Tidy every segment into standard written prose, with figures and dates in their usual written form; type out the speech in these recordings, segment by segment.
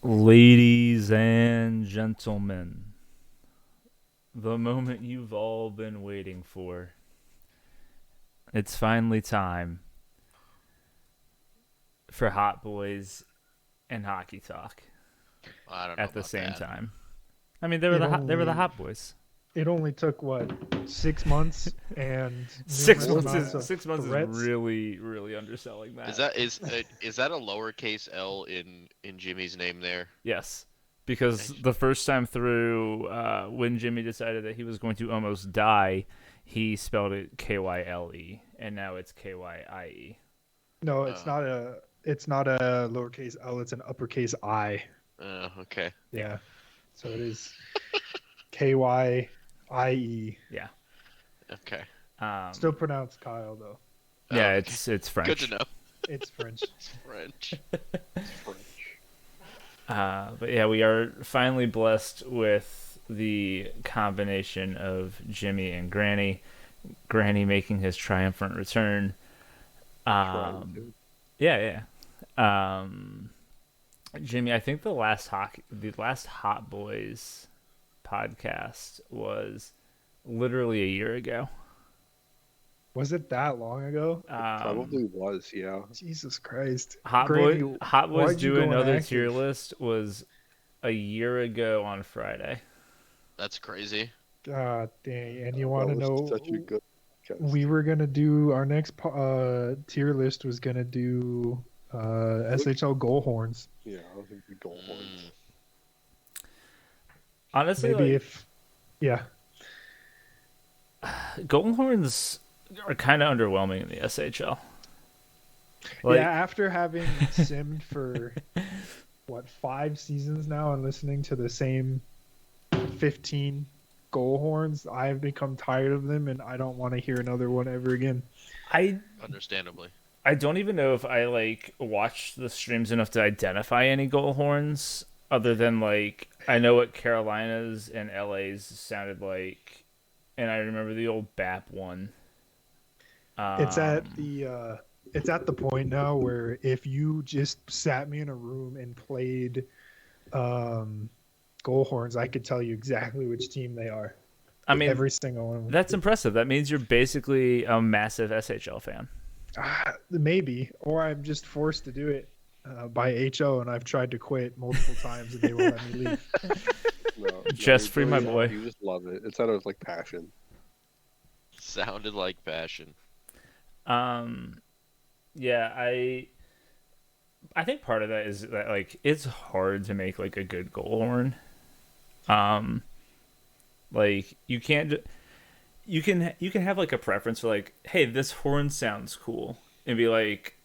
Ladies and gentlemen, the moment you've all been waiting for. It's finally time for Hot Boys and Hockey Talk I don't know at the about same that. time. I mean, they were It the only Hot Boys. it only took what 6 months and Six numerous months amounts is of six months is threats. really underselling Is that. that is that a lowercase L in Jimmy's name there? Yes, because the first time through, when Jimmy decided that he was going to almost die, he spelled it Kyle, and now it's Kye. No, Oh, it's not a lowercase L. It's an uppercase I. okay. Yeah, Yeah, so it is Kye. yeah, Okay. Still um, pronounced Kyle though. Oh, yeah. okay. It's Good to French. know. It's French. It's French. It's French. But yeah, we are finally blessed with the combination of Jimmy and Granny. Granny making his triumphant return. Trying Um, to. yeah, yeah. Jimmy, I think the last Hot Boys podcast was literally a year ago. Was it that long ago? It Um, probably was, yeah. Jesus Christ, Hot Boys why'd you do go another tier inactive? list was a year ago on Friday. That's crazy. God dang! And you That want to was such a know? good We cast. were gonna do our next tier list was gonna do SHL goal horns. Yeah, I was the goal Mm, horns. Honestly, Maybe like if yeah, Golden Horns are kind of underwhelming in the SHL. yeah. Like, After having simmed for what 5 seasons now and listening to the same 15 goal horns, I've become tired of them and I don't want to hear another one ever again. I understandably. I don't even know if I like watched the streams enough to identify any goal horns other than like I know what Carolina's and LA's sounded like, and I remember the old BAP one. It's at Um, the point now where if you just sat me in a room and played um goal horns, I could tell you exactly which team they are. I mean, Every single one of them. that's impressive. That means you're basically a massive SHL fan. Maybe, or I'm just forced to do it by HO, and I've tried to quit multiple times, and they won't let me leave. No, no, Just free my boy. you just love it. It sounded like passion. Sounded like passion. Um, yeah, I think part of that is that like it's hard to make like a good goal horn. Um, like you can have like a preference for like, hey, this horn sounds cool, and be like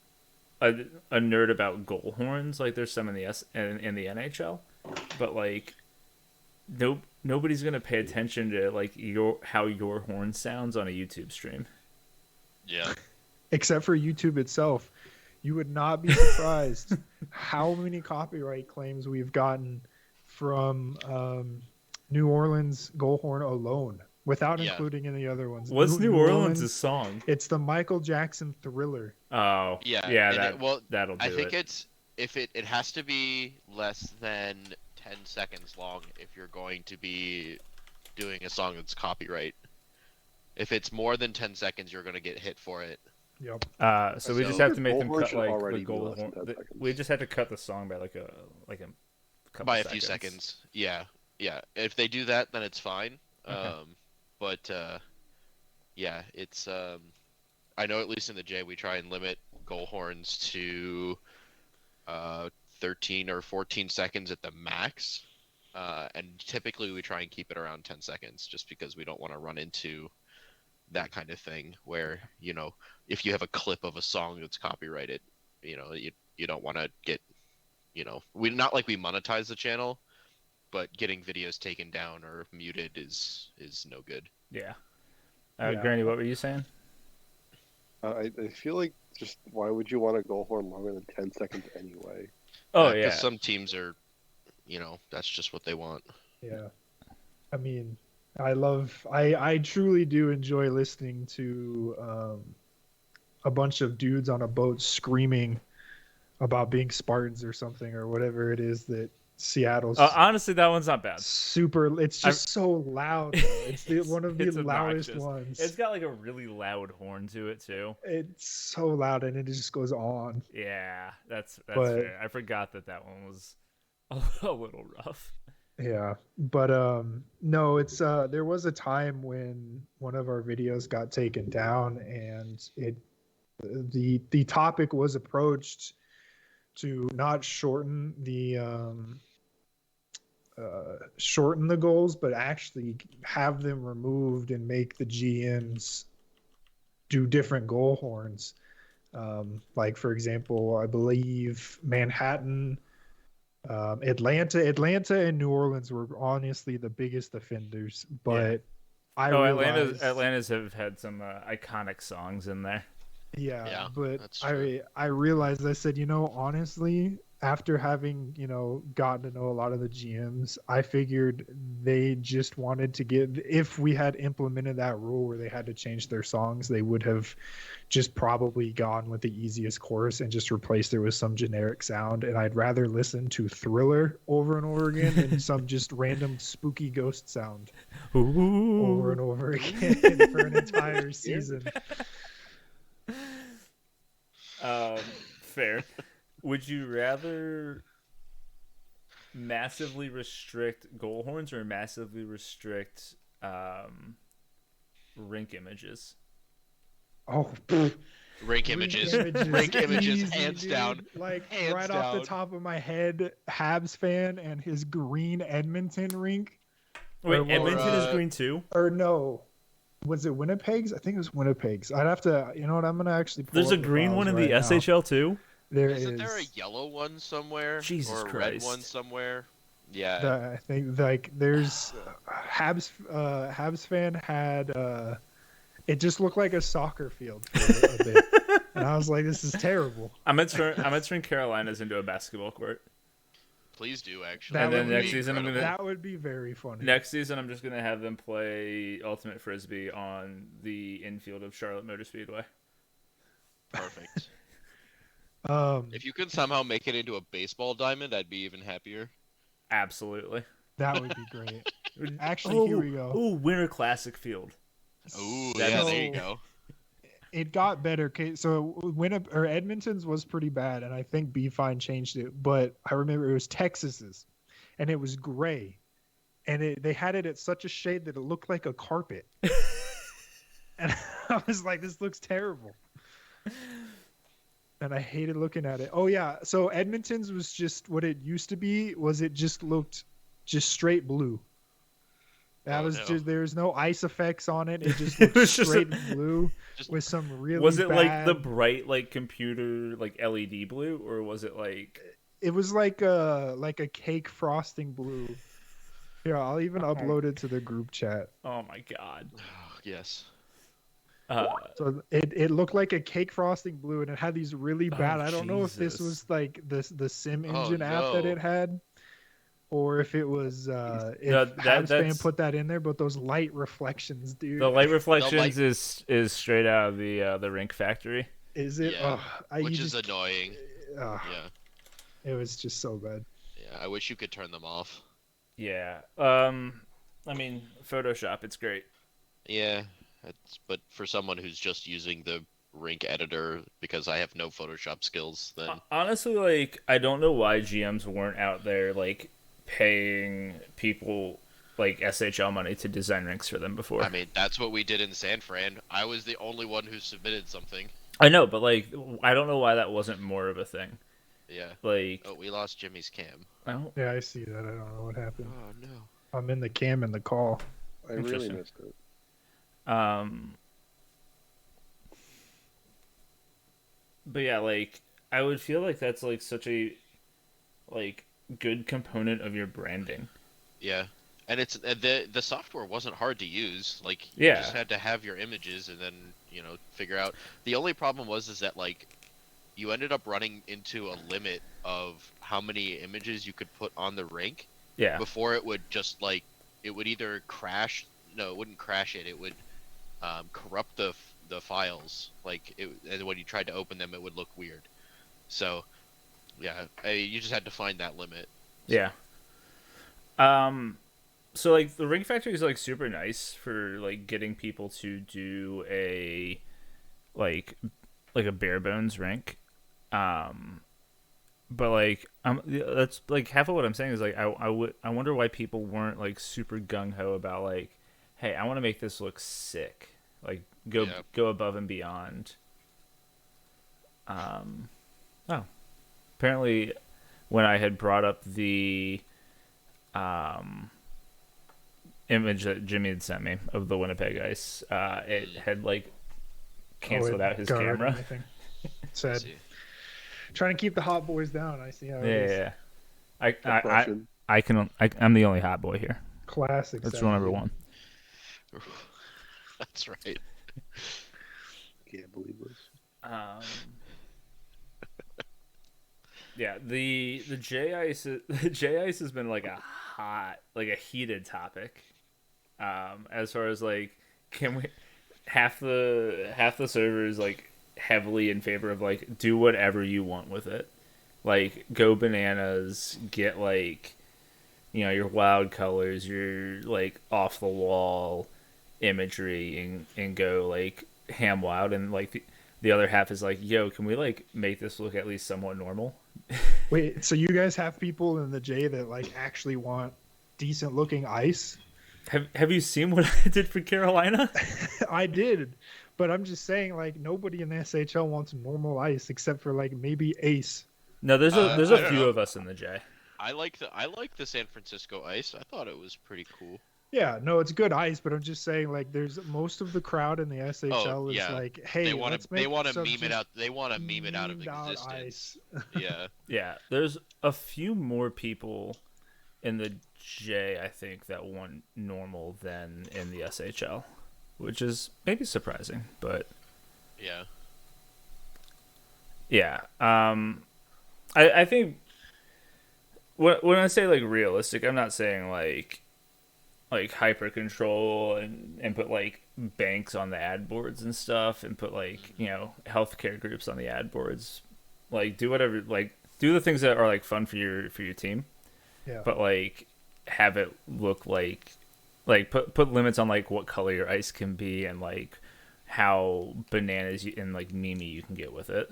a, a nerd about goal horns. Like there's some in the in the NHL, but like nobody's gonna pay attention to like your how your horn sounds on a YouTube stream. Yeah. Except for YouTube itself, you would not be surprised how many copyright claims we've gotten from New Orleans goal horn alone, without Yeah. including any other ones. What's New New Orleans' Orleans, song? it's the Michael Jackson Thriller. Oh Yeah. yeah, And well, that'll I do think it. it's if it has to be less than 10 seconds long if you're going to be doing a song that's copyright. If it's more than 10 seconds, you're going to get hit for it. Yep. So we just So have The to make goal them horn cut should like the already be goal less than horn. 10 We seconds. just had to cut the song by like a couple By a seconds. few seconds. Yeah. Yeah. If they do that, then it's fine. Okay. But yeah, it's I know at least in the J we try and limit goal horns to 13 or 14 seconds at the max. And typically we try and keep it around 10 seconds just because we don't want to run into that kind of thing where, if you have a clip of a song that's copyrighted, you don't want to get, we not like we monetize the channel, but getting videos taken down or muted is no good. Yeah. Yeah. Granny, what were you saying? I feel like just why would you want a goal horn longer than 10 seconds anyway? Oh Because yeah. some teams are, that's just what they want. Yeah. I mean, I truly do enjoy listening to a bunch of dudes on a boat screaming about being Spartans or something or whatever it is that Seattle's Honestly, that one's not bad. super. It's just so loud. Though. It's one of the it's loudest obnoxious. ones. It's got like a really loud horn to it too. It's so loud and it just goes on. Yeah, that's But- fair. I forgot that one was a little rough. Yeah, but no, it's there was a time when one of our videos got taken down and the topic was approached to not shorten the goals, but actually have them removed and make the GMs do different goal horns. Like for example, I believe Manhattan, Atlanta, and New Orleans were honestly the biggest offenders. But I realized, Atlanta's have had some iconic songs in there. yeah, Yeah, but that's true. I realized, I said, honestly, after having gotten to know a lot of the GMs, I figured they just wanted to if we had implemented that rule where they had to change their songs, they would have just probably gone with the easiest chorus and just replaced it with some generic sound. And I'd rather listen to Thriller over and over again than some just random spooky ghost sound over and over again for an entire season. Fair. Would you rather massively restrict goal horns or massively restrict rink images? Oh, Rink images. Rink images, easy, hands dude. down. Like Hands right off the down. top of my head, Habs fan and his green Edmonton rink. Wait, Or- Edmonton is or, green too? Or no, was it Winnipeg's? I think it was Winnipeg's. I'd have to. You know what? I'm gonna actually. Pull There's a up the green files one in right the now. SHL too? There Isn't is. there a yellow one somewhere? Jesus or a red Christ. one somewhere? Yeah. I think like there's Habs fan had it just looked like a soccer field for a bit, and I was like, this is terrible. I'm gonna turn Carolinas into a basketball court. Please do, actually. That And then would next be season I'm gonna That would be very funny. next season I'm just gonna have them play Ultimate Frisbee on the infield of Charlotte Motor Speedway. Perfect. That If you could somehow make it into a baseball diamond, I'd be even happier. Absolutely. would be great. Actually, here we go. Oh, Winter Classic Field. Ooh, That yeah, is- there you go. It got better. Okay, so Edmonton's was pretty bad, and I think B Fine changed it. But I remember it was Texas's, and it was gray, and they had it at such a shade that it looked like a carpet. And I was like, "This looks terrible," and I hated looking at it. Oh yeah, so Edmonton's was just what it used to be. Was it just looked just straight blue? That Oh, was no. just there's no ice effects on it. It just looked was just straight blue Just- with some really. Was it like the bad- bright like computer like LED blue or was it like It was like a cake frosting blue. Here, I'll even upload it to the group chat. oh my god. Yes. So it looked like a cake frosting blue, and it had these really bad. I don't know if this Jesus. was like the Sim Oh, Engine app that no. it had, or if it was No, if Habs fan that's- put that in there. But those light reflections, dude. The light reflections light- is straight out of the rink factory. Is it? Yeah, You Which is just- annoying. ugh, Yeah. it was just so bad. Yeah. I wish you could turn them off. Yeah. I mean, Photoshop, it's great. Yeah. But for someone who's just using the rink editor, because I have no Photoshop skills, then Honestly, like I don't know why GMs weren't out there like paying people like SHL money to design rinks for them before. I mean that's what we did in San Fran. I was the only one who submitted something. I know, but like I don't know why that wasn't more of a thing. Yeah. Like Oh, we lost Jimmy's cam. I don't Yeah, I see that. I don't know what happened. Oh no. I'm in the cam in the call. I really Interesting. missed it. But yeah, like I would feel like that's like such a like good component of your branding. Yeah. And it's the software wasn't hard to use. Like you Yeah. just had to have your images and then, figure out. The only problem was that like you ended up running into a limit of how many images you could put on the rink Yeah. before it would just like it would either crash. No, it wouldn't crash it. It would corrupt the files. Like and when you tried to open them, it would look weird. So, yeah, you just had to find that limit. Yeah. So like the Ring Factory is like super nice for like getting people to do a like a bare bones rink. But like that's like half of what I'm saying is like I wonder why people weren't like super gung ho about like, hey, I want to make this look sick. Like go above and beyond. Oh, apparently when I had brought up the image that Jimmy had sent me of the Winnipeg Ice, it had like canceled out his guard and camera. everything. Said See. trying to keep the hot boys down. I see how it is. Yeah. Depression. I'm the only hot boy here. Classic. That's 70s. rule number one. That's right. Can't believe this. Yeah, the J Ice the J Ice has been like a heated topic. As far as like, can we half the servers like heavily in favor of like do whatever you want with it, like go bananas, get like, you know, your wild colors, your like off the wall imagery, and go like ham wild, and like the other half is like, yo, can we like make this look at least somewhat normal? Wait, so you guys have people in the J that like actually want decent looking ice? Have you seen what I did for Carolina? I did, but I'm just saying like nobody in the SHL wants normal ice except for like maybe Ace. No, there's I a don't few know. of us in the J. I like the San Francisco Ice. I thought it was pretty cool. Yeah, no, it's good ice, but I'm just saying like there's most of the crowd in the SHL is yeah. like, hey, They want let's to they make want to some meme it just out. They want to meme it out of memed out existence. ice. Yeah. Yeah, there's a few more people in the J, I think, that want normal than in the SHL, which is maybe surprising, but Yeah. yeah. I think when I say like realistic, I'm not saying like hyper control and put like banks on the ad boards and stuff, and put like, you know, healthcare groups on the ad boards. Like do whatever, like do the things that are like fun for your team, Yeah. but like have it look like put limits on like what color your ice can be, and like how bananas and like meme you can get with it.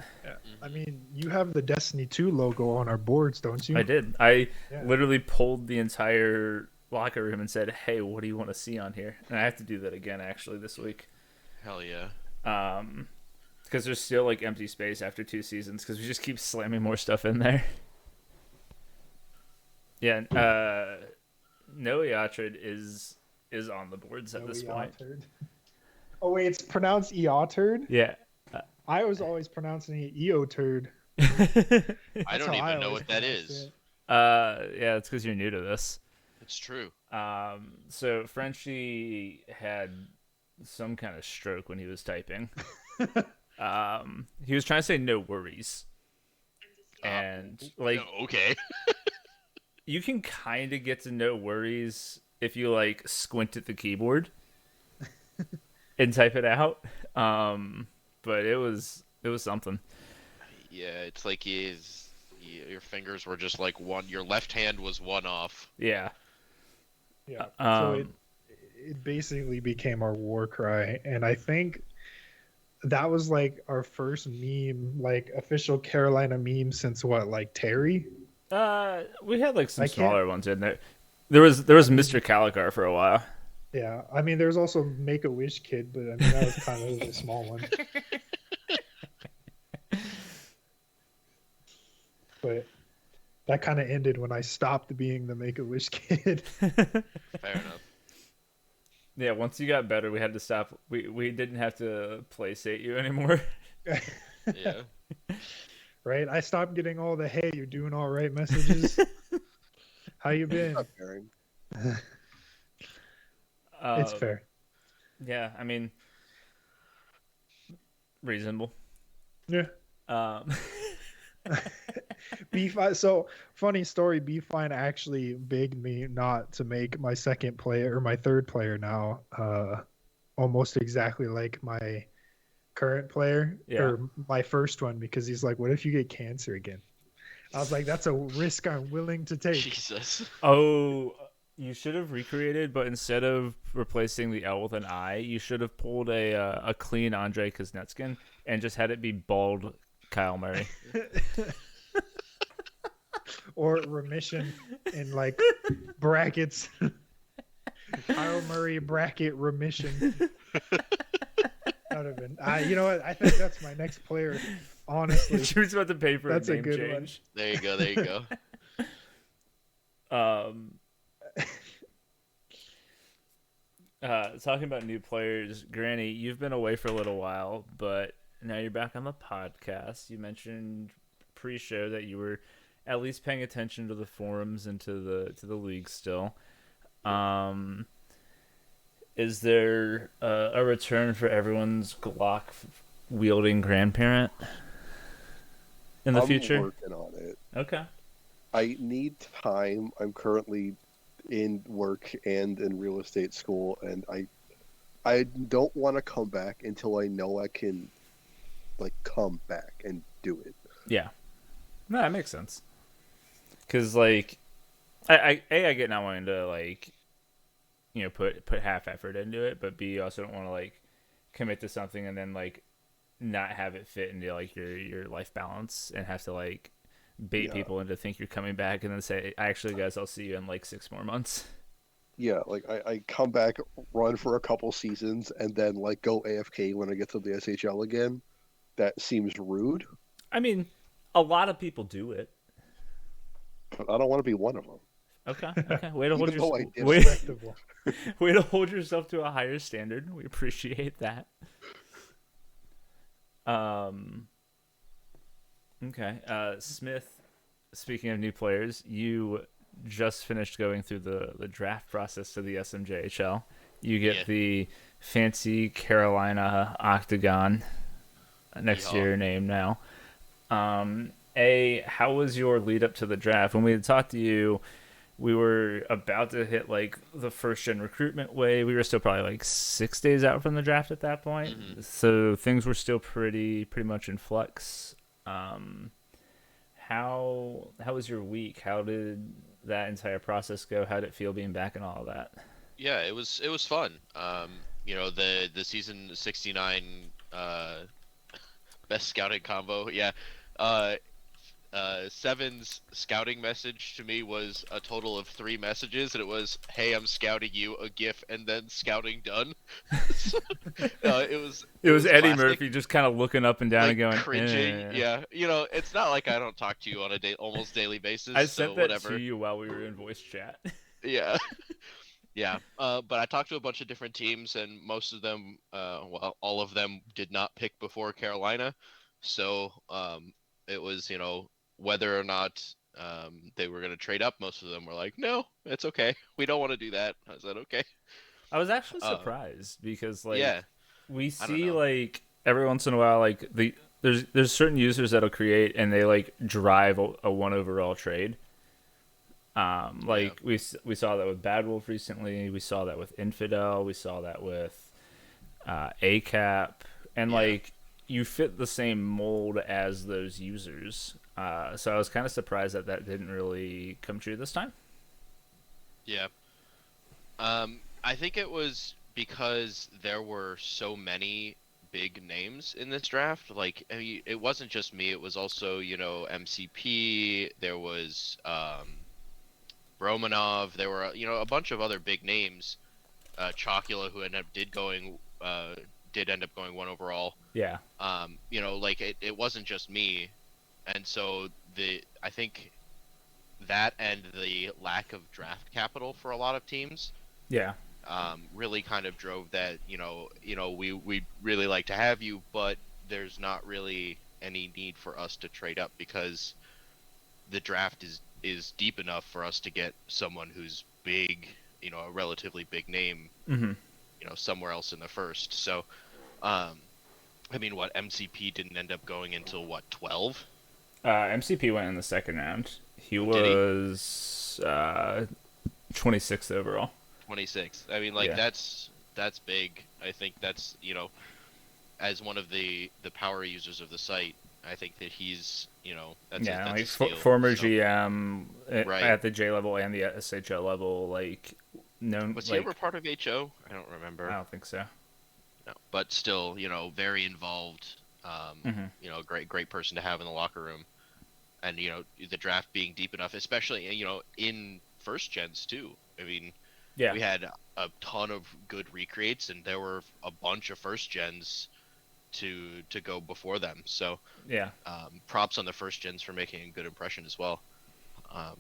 I mean, you have the Destiny 2 logo on our boards, don't you? I did. I Yeah. literally pulled the entire locker room and said, "Hey, what do you want to see on here?" And I have to do that again actually this week. Hell yeah. Because there's still like empty space after 2 seasons because we just keep slamming more stuff in there. Yeah. Noe Atrid is on the boards at this point. Eotard. Oh wait, it's pronounced Eotard? Yeah. I was always pronouncing it Eotard. I That's don't how I even know always what that pronounced is. it. Yeah, it's because you're new to this. It's true. So Frenchie had some kind of stroke when he was typing. He was trying to say no worries. And like No, okay. you can kind of get to no worries if you like squint at the keyboard and type it out. But it was something. Yeah, it's like your fingers were just like one. Your left hand was one off. Yeah. Yeah. So Um, it basically became our war cry, and I think that was like our first meme, like official Carolina meme since what, like Terry? we had like some I can't- smaller ones in there. There was Mr. Calicar for a while. Yeah. I mean, there's also Make a Wish Kid, but I mean that was kind of a small one. But that kind of ended when I stopped being the Make a Wish Kid. Fair enough. Yeah, once you got better, we had to stop. We didn't have to playstate you anymore. Yeah. Right? I stopped getting all the "Hey, you're doing all right" messages. How you been? Not caring. It's fair. Yeah, I mean, reasonable. Yeah. Um, B-Fine, so funny story. B-Fine actually begged me not to make my second player or my third player now almost exactly like my current player or my first one, because he's like, what if you get cancer again? I was like, that's a risk I'm willing to take. Jesus. oh, You should have recreated, but instead of replacing the L with an I, you should have pulled a clean Andre Kuznetskin and just had it be bald Kyle Murray. Or remission in like brackets. Kyle Murray bracket remission. That would have been. You know what? I think that's my next player. Honestly, Drew's about to pay for That's a a name good change. There you go. There you go. Talking about new players, Granny, you've been away for a little while, but now you're back on the podcast. You mentioned pre-show that you were at least paying attention to the forums and to the league still. Is there a return for everyone's Glock wielding grandparent in the future? I'm working on it. Okay. I need time. I'm currently in work and in real estate school, and I don't want to come back until I know I can like come back and do it. Yeah. No, that makes sense. Cause like, I get not wanting to like, you know, put half effort into it, but B, you also don't want to like commit to something and then like not have it fit into like your life balance and have to like bait people into think you're coming back and then say, actually guys, I'll see you in like 6 more months. Yeah, like I come back, run for a couple seasons, and then like go AFK when I get to the SHL again. That seems rude, I mean, a lot of people do it. but I don't want to be one of them. Okay. Way to hold Even though I yourself. did respectable. Way to hold yourself to a higher standard. We appreciate that. Okay. Smith, speaking of new players, you just finished going through the draft process to the SMJHL. You get the fancy Carolina Octagon next to your name now. How was your lead up to the draft? When we had talked to you, we were about to hit like the first gen recruitment wave. We were still probably like 6 days out from the draft at that point. Mm-hmm. So things were still pretty much in flux. How was your week? How did that entire process go? How did it feel being back and all of that? Yeah, it was fun. You know, the season 69 best scouting combo. Yeah. Seven's scouting message to me was a total of 3 messages, and it was, "Hey, I'm scouting you," a GIF, and then "scouting done." It was Eddie classic. Murphy just kind of looking up and down Like, and going cringing. Yeah, you know, it's not like I don't talk to you on a almost daily basis. I sent that whatever. to you while we were in voice chat. Yeah. Yeah, but I talked to a bunch of different teams, and most of them, well, all of them did not pick before Carolina. So it was, you know, whether or not they were going to trade up. Most of them were like, "No, it's okay. We don't want to do that." I said, "Okay." I was actually surprised because, like, we see like every once in a while, like there's certain users that'll create and they like drive a 1 overall trade. We saw that with Bad Wolf recently. We saw that with Infidel. We saw that with ACAP, and like you fit the same mold as those users. So I was kind of surprised that didn't really come true this time. Yeah. I think it was because there were so many big names in this draft. Like, I mean, it wasn't just me. It was also, you know, MCP. There was Romanov. There were, you know, a bunch of other big names. Chocula, who did end up going 1 overall. Yeah. You know, like it wasn't just me, and so I think that and the lack of draft capital for a lot of teams. Yeah. Really kind of drove that. You know, we'd really like to have you, but there's not really any need for us to trade up because the draft is deep enough for us to get someone who's big, you know, a relatively big name, mm-hmm. you know, somewhere else in the first. So, I mean, what, MCP didn't end up going until what, 12? MCP went in the second round. He was 26th overall. 26. I mean, like, that's big. I think that's, you know, as one of the power users of the site, I think that he's, that's Yeah, that's like a steal. former So, GM Right. at the J level and the SHL level, like known. was he like ever part of HO? I don't I remember. don't think so. No, but still, very involved. Mhm. Great person to have in the locker room, and the draft being deep enough, especially in first gens too. I mean, Yeah, we had a ton of good recreates, and there were a bunch of first gens to go before them. So yeah. props on the first gens for making a good impression as well. Um,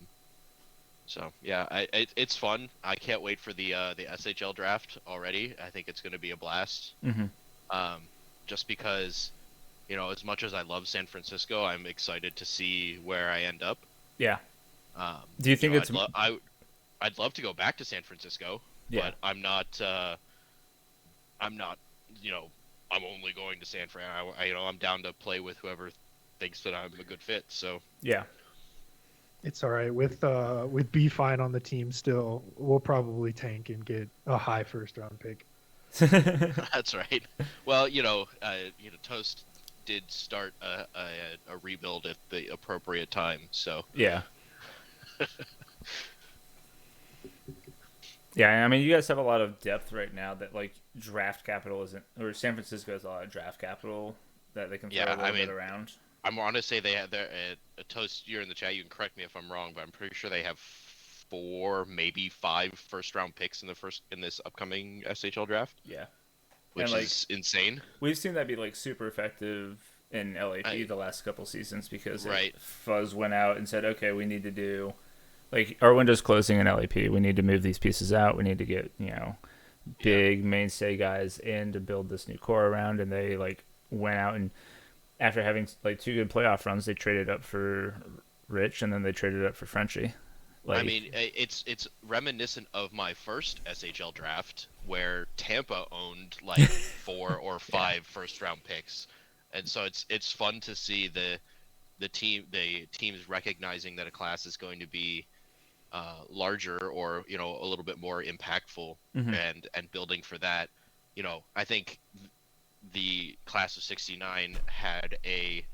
so yeah, it's fun. I can't wait for the SHL draft already. I think it's going to be a blast. Hmm. Just because as much as I love San Francisco, I'm excited to see where I end up. Yeah. Um, Do you think it's I'd love to go back to San Francisco, yeah? but I'm not. I'm not. I'm only going to San Fran. I'm down to play with whoever thinks that I'm a good fit. So Yeah. It's all right with B Fine on the team still. We'll probably tank and get a high first round pick. that's right. Well, Toast did start a rebuild at the appropriate time. So Yeah. Yeah, I mean, you guys have a lot of depth right now that like draft capital isn't, or San Francisco has a lot of draft capital that they can throw Yeah, a little bit around. I'm want to say they have their Toast. You're in the chat. You can correct me if I'm wrong, but I'm pretty sure they have 4, maybe 5 first round picks in this upcoming SHL draft, Yeah. which And, is insane. We've seen that be like super effective in LAP I- the last couple seasons because Right. Fuzz went out and said, okay, we need to do like our window's closing in LAP. We need to move these pieces out. We need to get big mainstay guys in to build this new core around. And they like went out and after having like 2 good playoff runs, they traded up for Rich and then they traded up for Frenchie. I mean, it's reminiscent of my first SHL draft where Tampa owned like 4 or 5 first round picks, and so it's fun to see the teams recognizing that a class is going to be larger or a little bit more impactful, Mhm. and building for that. I think the class of '69 had a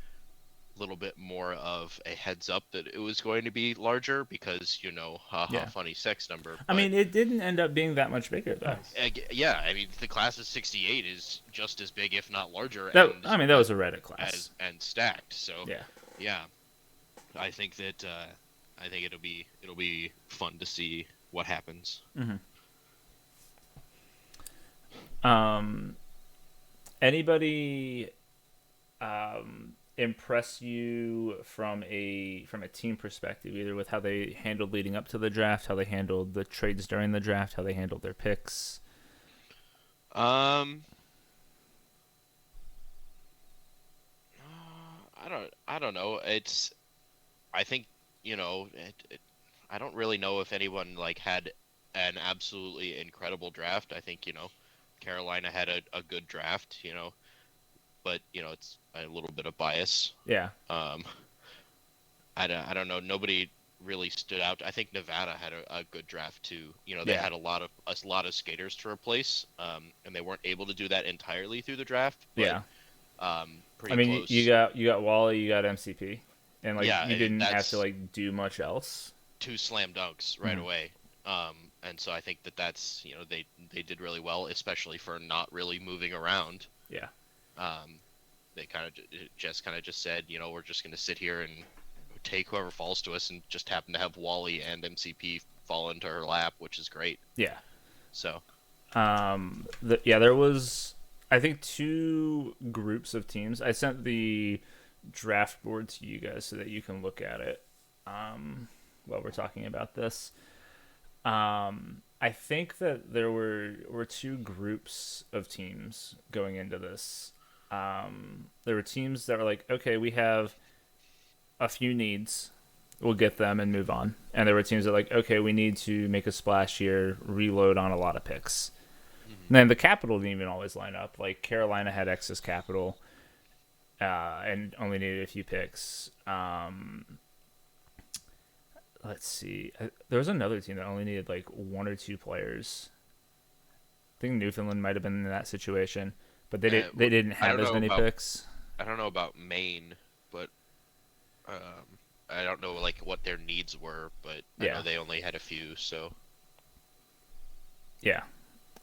little bit more of a heads up that it was going to be larger because haha, Yeah. funny sex number. I But, mean, it didn't end up being that much bigger though. yeah, I mean the class of '68 is just as big, if not larger. That and, was a Reddit class. and stacked. So Yeah. I think that I think it'll be fun to see what happens. Anybody impress you from a team perspective, either with how they handled leading up to the draft, how they handled the trades during the draft, how they handled their picks? I don't know. I think I don't really know if anyone like had an absolutely incredible draft. I think Carolina had a good draft. But it's a little bit of bias. Yeah. I don't know. Nobody really stood out. I think Nevada had a good draft too. They had a lot of skaters to replace, and they weren't able to do that entirely through the draft. But, pretty I mean, close. you got Wally, you got MCP, and like Yeah, you didn't have that's- to like do much else. 2 slam dunks right away. And so I think that's they did really well, especially for not really moving around. Yeah. They kind of just said, we're just going to sit here and take whoever falls to us, and just happen to have Wally and MCP fall into her lap, which is great. Yeah. So there was I think 2 groups of teams. I sent the draft board to you guys so that you can look at it while we're talking about this. I think that there were 2 groups of teams going into this. There were teams that were like, okay, we have a few needs, we'll get them and move on. And there were teams that were like, okay, we need to make a splash here, reload on a lot of picks. And then the capital didn't even always line up. Like Carolina had excess capital and only needed a few picks. Let's see. There was another team that only needed like 1 or 2 players. I think Newfoundland might have been in that situation, but they didn't have as many picks. I don't know about Maine. I don't know like what their needs were, but I Yeah. know they only had a few. So Yeah.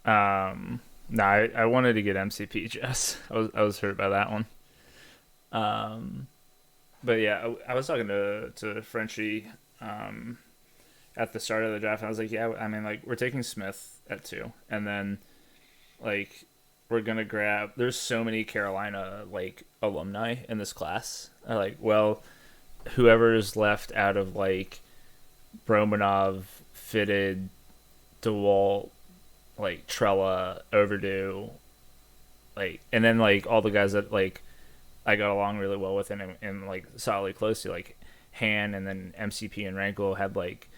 No, I wanted to get MCP, Jess. I was hurt by that one. Um, but yeah, I was talking to Frenchie at the start of the draft. And I was like, yeah, I mean, like we're taking Smith at 2, and then like we're gonna grab. There's so many Carolina like alumni in this class. I'm like, well, whoever is left out of like Bromanov, Fitted, DeWalt, like Trella, Overdue, like, and then like all the guys that like I got along really well with and like solidly close to, like Han, and then MCP and Rankle had like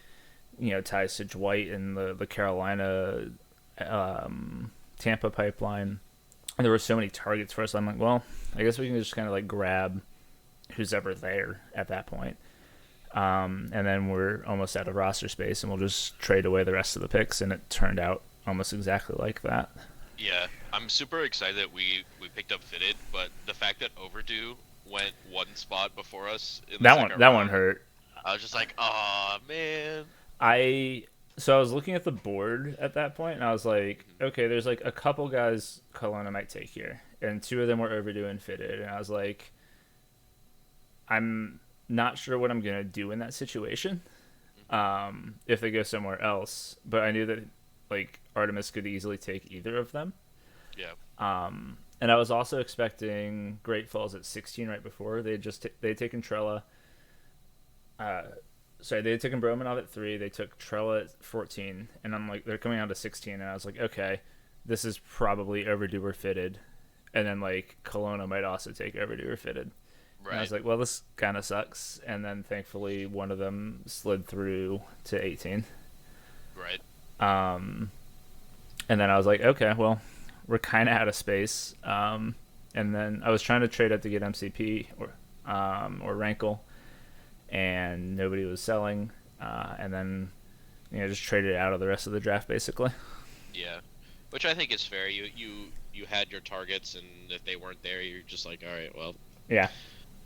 ties to Dwight and the Carolina Tampa pipeline, and there were so many targets for us. I'm like, well, I guess we can just kind of like grab who's ever there at that point. And then we're almost out of roster space, and we'll just trade away the rest of the picks, and it turned out almost exactly like that. yeah, I'm super excited that we picked up Fitted, but the fact that Overdue went one spot before us in the That second one, that one round, hurt. I was just like, oh man. So I was looking at the board at that point, and I was like, okay, there's like a couple guys Kelowna might take here, and 2 of them were Overdue and Fitted, and I was like, I'm not sure what I'm gonna do in that situation, if they go somewhere else. But I knew that like Artemis could easily take either of them. Yeah. And I was also expecting Great Falls at 16 right before. They'd taken Trella. They had taken Bromanov at 3. They took Trella at 14, and I'm like, they're coming out to 16, and I was like, okay, this is probably Overdue or Fitted, and then like Kelowna might also take Overdue or Fitted. Right. And I was like, well, this kind of sucks. And then thankfully one of them slid through to 18. Right. And then I was like, okay, well, we're kind of out of space. And then I was trying to trade up to get MCP or Rankle, and nobody was selling. And then just traded out of the rest of the draft basically. Yeah. Which I think is fair. You had your targets, and if they weren't there, you're just like, all right, well, Yeah.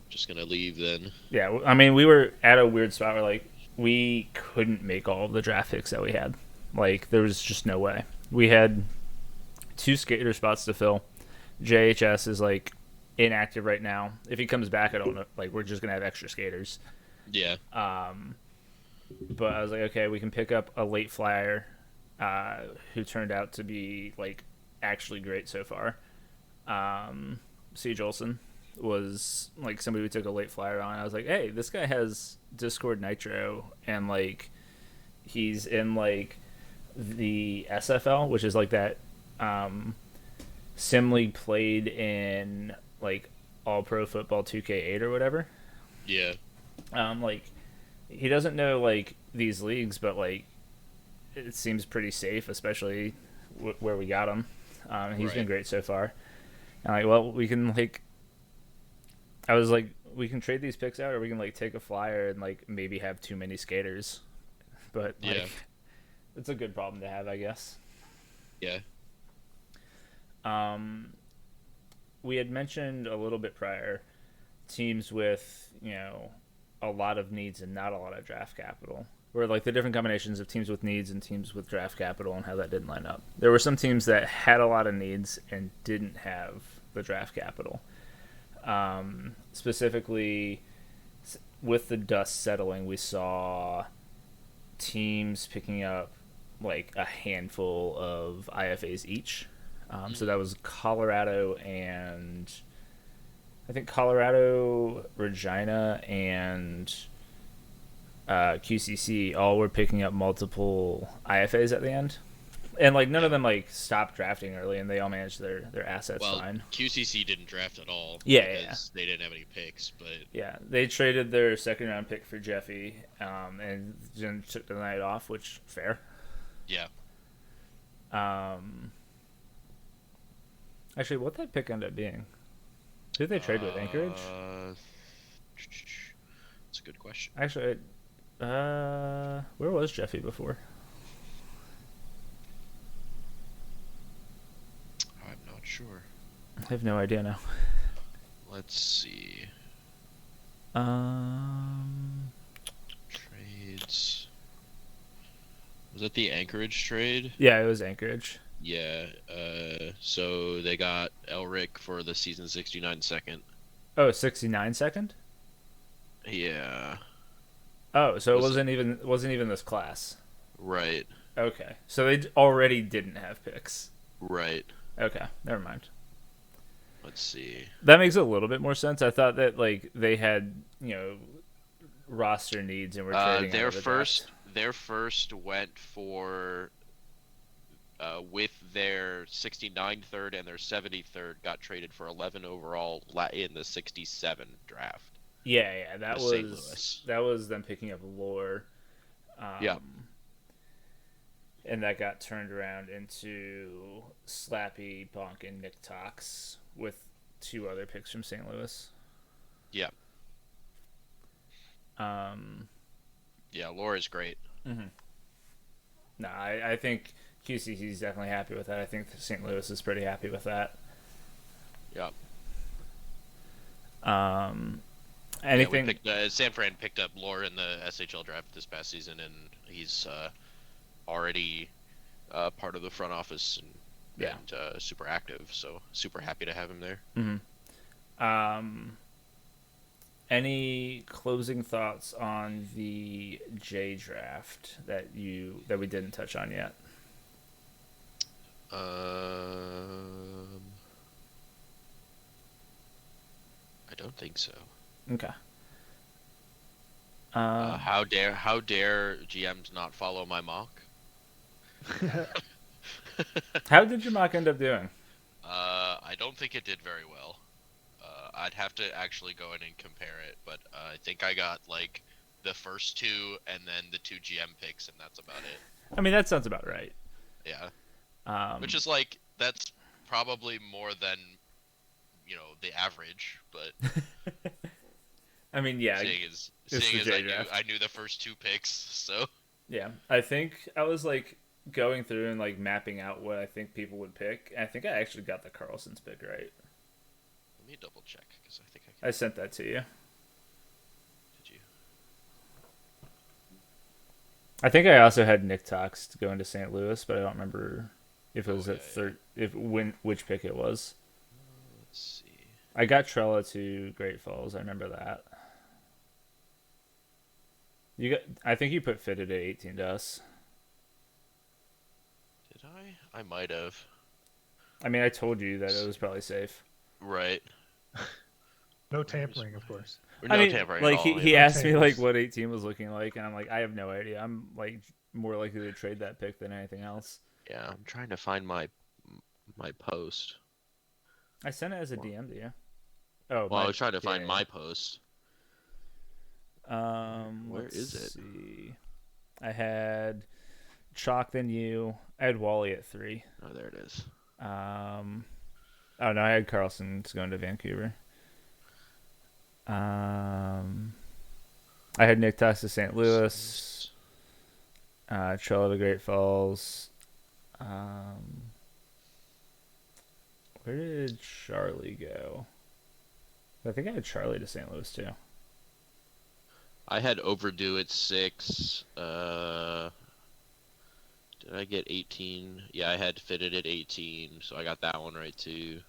just gonna leave then. Yeah. I mean, we were at a weird spot where like we couldn't make all of the draft picks that we had. Like there was just no way. We had 2 skater spots to fill. JHS is like inactive right now. If he comes back, I don't know. Like we're just gonna have extra skaters. Yeah. But I was like, okay, we can pick up a late flyer, who turned out to be like actually great so far. Siege Olsen was like somebody we took a late flyer on. I was like, hey, this guy has Discord Nitro, and like he's in like the SFL, which is like that sim league played in like All Pro Football 2K8 or whatever. Yeah. Like he doesn't know like these leagues, but like it seems pretty safe, especially where we got him. He's been great so far. And like, well, we can like, I was like, we can trade these picks out, or we can like take a flyer and like maybe have too many skaters. But like, Yeah. it's a good problem to have, I guess. Yeah. We had mentioned a little bit prior teams with a lot of needs and not a lot of draft capital, or like the different combinations of teams with needs and teams with draft capital and how that didn't line up. There were some teams that had a lot of needs and didn't have the draft capital. Specifically, with the dust settling, we saw teams picking up like a handful of IFAs each. So that was Colorado and I think Colorado, Regina, and QCC all were picking up multiple IFAs at the end. And like none of them like stopped drafting early, and they all managed their assets Well, fine. QCC didn't draft at all. Yeah. Because they didn't have any picks, but Yeah, they traded their second round pick for Jeffy, and then took the night off, which fair. yeah. Actually, what that pick ended up being? Who did they trade with? Anchorage? That's a good question. Actually, where was Jeffy before? I'm not sure. I have no idea now. Let's see. Um, Trades. Was that the Anchorage trade? yeah, it was Anchorage. Yeah. So they got Elric for the season 69 second. Oh, 69 second? Yeah. Oh, so it Was it- wasn't even this class. Right. Okay. So they already didn't have picks. Right. Okay, never mind. Let's see. That makes a little bit more sense. I thought that like they had, roster needs and were trading Their out of the first draft. their first went for with their 69 third and their 73rd got traded for 11 overall in the 67 draft. Yeah, that with was St. Louis. that was them picking up Lore. Yeah. And that got turned around into Slappy, Bonk, and Nick Tox with 2 other picks from St. Louis. Yeah. Yeah, Laura's great. No, I think QCC is definitely happy with that. I think St. Louis is pretty happy with that. Yeah. Anything? Yeah, San Fran picked up Laura in the SHL draft this past season, and he's already part of the front office and super active. So super happy to have him there. Any closing thoughts on the J draft that we didn't touch on yet? I don't think so. Okay. How dare GMs not follow my mock? How did your mock end up doing? I don't think it did very well. I'd have to actually go in and compare it, but I think I got like the first 2 and then the 2 GM picks, and that's about it. I mean, that sounds about right. Yeah. Which is like, that's probably more than, the average, but I mean, yeah. seeing as the J draft. I knew the first 2 picks, so. Yeah, I think I was like going through and like mapping out what I think people would pick. And I think I actually got the Carlson's pick right. Let me double check, because I think I can. I sent that to you. Did you? I think I also had Nick Tox to go into St. Louis, but I don't remember if it was at third, which pick it was. Let's see. I got Trella to Great Falls. I remember that. I think you put Fitted at 18 to us. Did I? I might have. I mean, I told you that it was probably safe. Right. No tampering, of course. No I mean, tampering like at all, he yeah. asked me like Tampers. what 18 was looking like, and I'm like, I have no idea. I'm like more likely to trade that pick than anything else. Yeah, I'm trying to find my post. I sent it as a DM to you. Oh, Well, I was trying to find yeah. my post. Where Let's is it? see. I had Chalk than you. I had Wally at 3. Oh, there it is. Oh no, I had Carlson's going to Vancouver. I had Nick Tox to St. Louis. Trello to Great Falls. Where did Charlie go? I think I had Charlie to St. Louis too. I had Overdue at 6. Did I get 18? Yeah, I had Fitted at 18, so I got that one right too.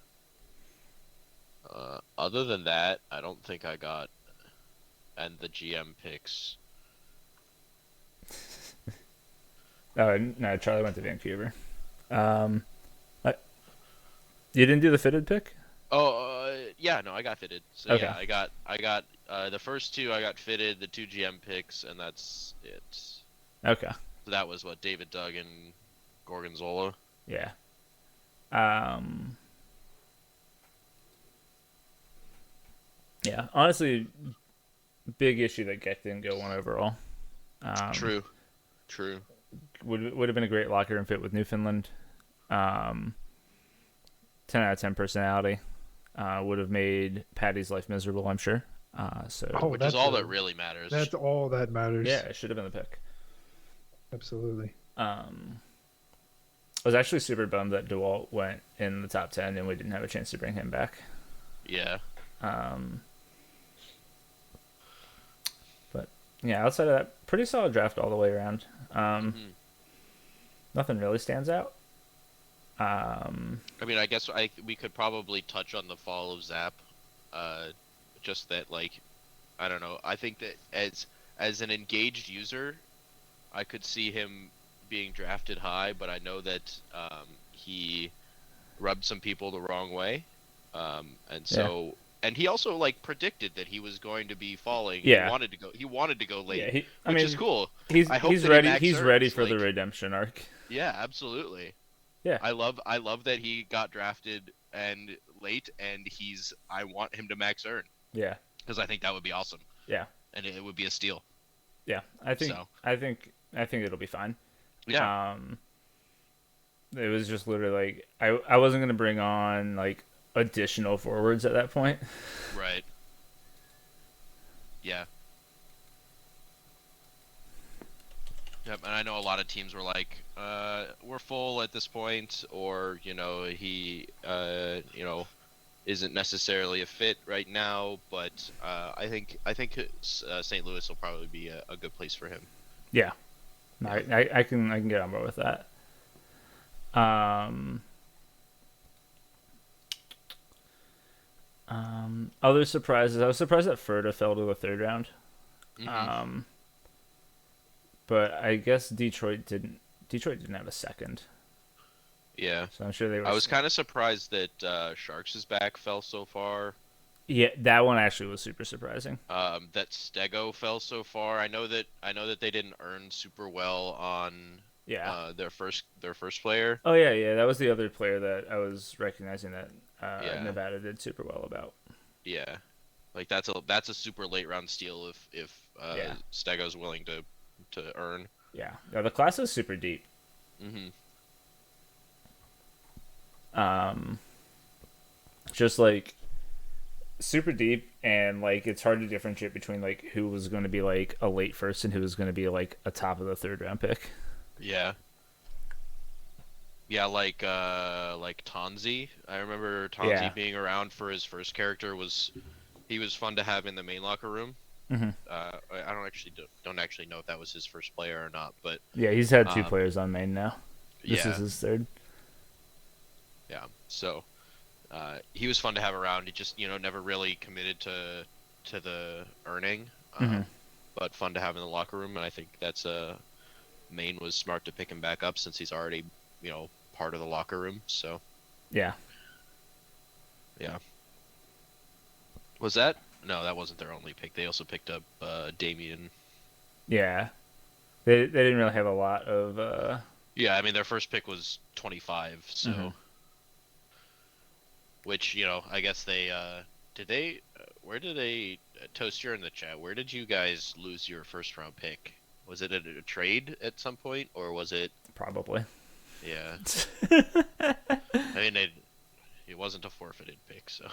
Other than that, I don't think I got, and the GM picks. Oh no, Charlie went to Vancouver. You didn't do the Fitted pick? Oh, yeah, no, I got Fitted. So Okay. yeah, I got the first 2 I got Fitted, the 2 GM picks, and that's it. Okay. So that was what, David, Doug, and Gorgonzola. Yeah. Yeah. Honestly, big issue that Geck didn't go 1 overall. True. Would have been a great locker room fit with Newfoundland. 10 out of 10 personality. Would have made Patty's life miserable, I'm sure. Which is all that really matters. That's all that matters. Yeah, it should have been the pick. Absolutely. I was actually super bummed that DeWalt went in the top 10 and we didn't have a chance to bring him back. Yeah. Yeah, outside of that, pretty solid draft all the way around. Mhm. Nothing really stands out. I mean, I guess we could probably touch on the fall of Zap. Just that, like, I don't know. I think that as an engaged user, I could see him being drafted high, but I know that he rubbed some people the wrong way, and so and he also like predicted that he was going to be falling. Yeah. He wanted to go late, Yeah, which is cool. He's I hope he's that he ready. max He's ready earns, for the like- redemption arc. Yeah, absolutely. Yeah. I love that he got drafted and late, and I want him to max earn Yeah, because I think that would be awesome. Yeah. And it would be a steal. yeah. I think So. I think it'll be fine. Yeah. It was just literally like I wasn't gonna bring on like additional forwards at that point. Right. Yeah. Yep, and I know a lot of teams were like, we're full at this point, or, he, isn't necessarily a fit right now, but I think St. Louis will probably be a good place for him. Yeah, no, I can get on board with that. Other surprises. I was surprised that Ferda fell to the third round. Mhm. But I guess Detroit didn't have a second, Yeah. so I'm sure they were. I was kind of surprised that Sharks' back fell so far. Yeah, that one actually was super surprising. That Stego fell so far. I know that they didn't earn super well on Yeah. their first player. Oh yeah. That was the other player that I was recognizing that Yeah. Nevada did super well about. Yeah, like that's a super late round steal if Yeah. Stego's willing to earn. Yeah. Now, the class is super deep. Hmm. Just like super deep, and like it's hard to differentiate between like who was going to be like a late first and who was going to be like a top of the third round pick. Yeah. Yeah, like Tonzi. I remember Tonzi Yeah. being around for his first character. He was fun to have in the main locker room. Mhm. I don't actually know if that was his first player or not, but Yeah, he's had two Um, players on main now. This yeah, is his third. yeah. So he was fun to have around. He just never really committed to the earning, Mhm. but fun to have in the locker room. And I think that's Maine was smart to pick him back up since he's already part of the locker room. So Yeah. yeah. Was that? No, that wasn't their only pick. They also picked up Damien. Yeah. They didn't really have a lot of Yeah, I mean their first pick was 25. So, Mhm. which I guess they did they. Where did they Toaster in the chat? Where did you guys lose your first round pick? Was it a trade at some point, or was it? probably. Yeah. I mean, it wasn't a forfeited pick, so.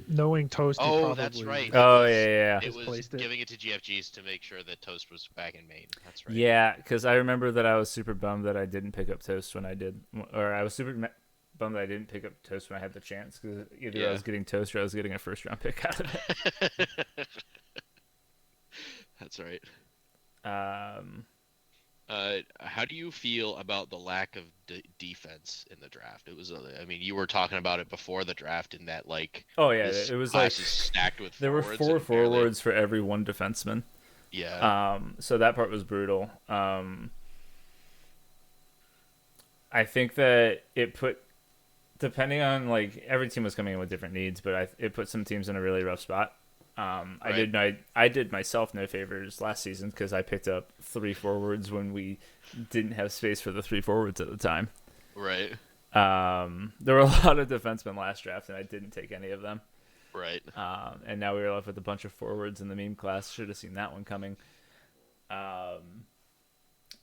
Knowing Toast, he Oh, probably, that's right. Oh yeah. It was Misplaced it. giving it to GFGs to make sure that Toast was back in Maine. That's right. Yeah, because I remember that I was super bummed that I didn't pick up Toast when I did, or I was bummed that I didn't pick up Toast when I had the chance, because either I Yeah. was getting Toast or I was getting a first round pick out of it. That's right. How do you feel about the lack of defense in the draft? It was, I mean, you were talking about it before the draft, in that like, Oh yeah, this it was like class is stacked with there were forwards 4 and barely- forwards for every 1 defenseman. Yeah. So that part was brutal. I think that it put, depending on like every team was coming in with different needs, but it put some teams in a really rough spot. Right. I did myself no favors last season because I picked up 3 forwards when we didn't have space for the 3 forwards at the time. Right. There were a lot of defensemen last draft, and I didn't take any of them. Right. And now we were left with a bunch of forwards in the meme class. Should have seen that one coming.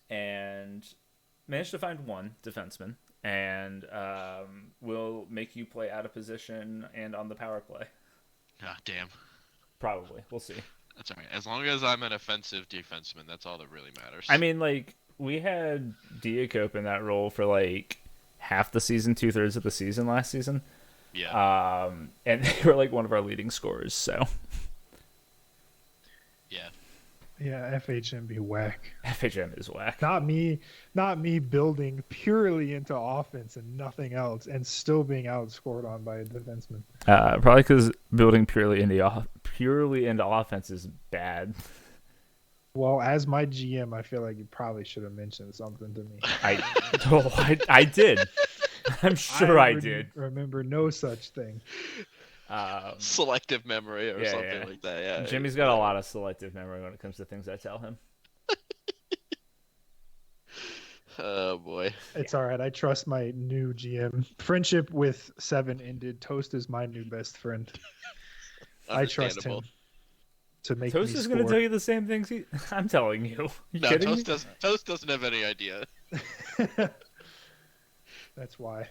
And managed to find 1 defenseman, and will make you play out of position and on the power play. Ah, damn. Probably. We'll see. That's all right. As long as I'm an offensive defenseman, that's all that really matters. I mean, like, we had Diacope in that role for, like, half the season, 2/3 of the season last season. yeah. And they were, like, one of our leading scorers, so. Yeah. Yeah, FHM be whack. FHM is whack. Not me building purely into offense and nothing else, and still being outscored on by a defenseman. Probably because building purely into offense is bad. Well, as my GM, I feel like you probably should have mentioned something to me. I did. I'm sure I did. Remember no such thing. Selective memory or Yeah, something yeah. like that. Yeah. Jimmy's got a lot of selective memory when it comes to things I tell him. Oh boy. It's all right. I trust my new GM. Friendship with Seven ended. Toast is my new best friend. I trust him Understandable. to make Toast me is score. going to tell you the same things I'm telling you. You No, kidding me? Toast doesn't have any idea. That's why.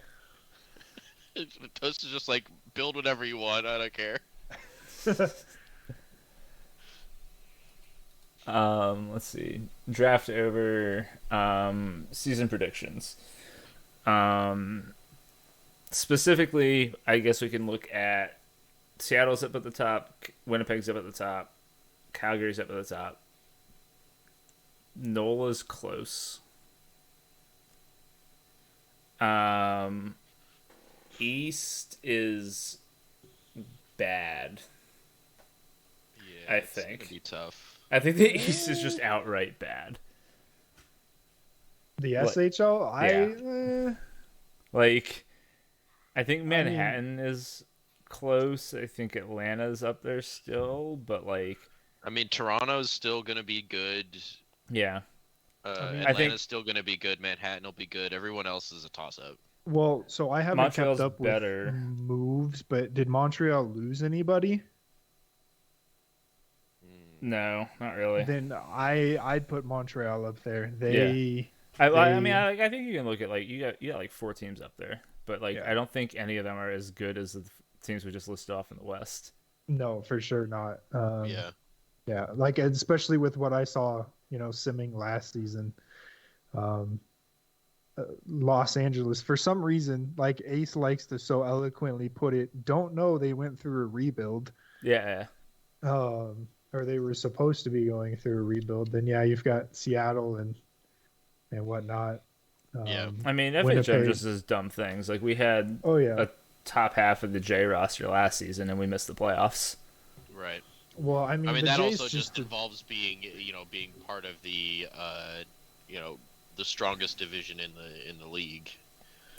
Toast is just like, build whatever you want. I don't care. Let's see. Draft over. Season predictions. Specifically, I guess we can look at Seattle's up at the top, Winnipeg's up at the top, Calgary's up at the top. NOLA's close. East is bad. Yeah, I it's think. gonna be tough. I think the East is just outright bad. The What? SHL, Like, I think Manhattan is close. I think Atlanta's up there still, but like, I mean, Toronto's still gonna be good. yeah. mean, I Atlanta's think- still gonna be good. Manhattan will be good. Everyone else is a toss-up. well, so I haven't Montreal's kept up better. with moves, but did Montreal lose anybody? No, not really. Then I'd put Montreal up there. They I mean, I think you can look at like you got like 4 teams up there, but like Yeah. I don't think any of them are as good as the teams we just listed off in the West. no, for sure not. Yeah. Yeah, like especially with what I saw, simming last season. Los Angeles, for some reason, like Ace likes to so eloquently put it, don't know they went through a rebuild, Yeah. or they were supposed to be going through a rebuild. Then yeah, you've got Seattle and whatnot. Yeah. I mean, FHM Winnipeg. just does dumb things. Like we had Oh yeah. a top half of the J roster last season, and we missed the playoffs. Right. Well, I mean, I mean, the that Jays also just involves being part of the, the strongest division in the league.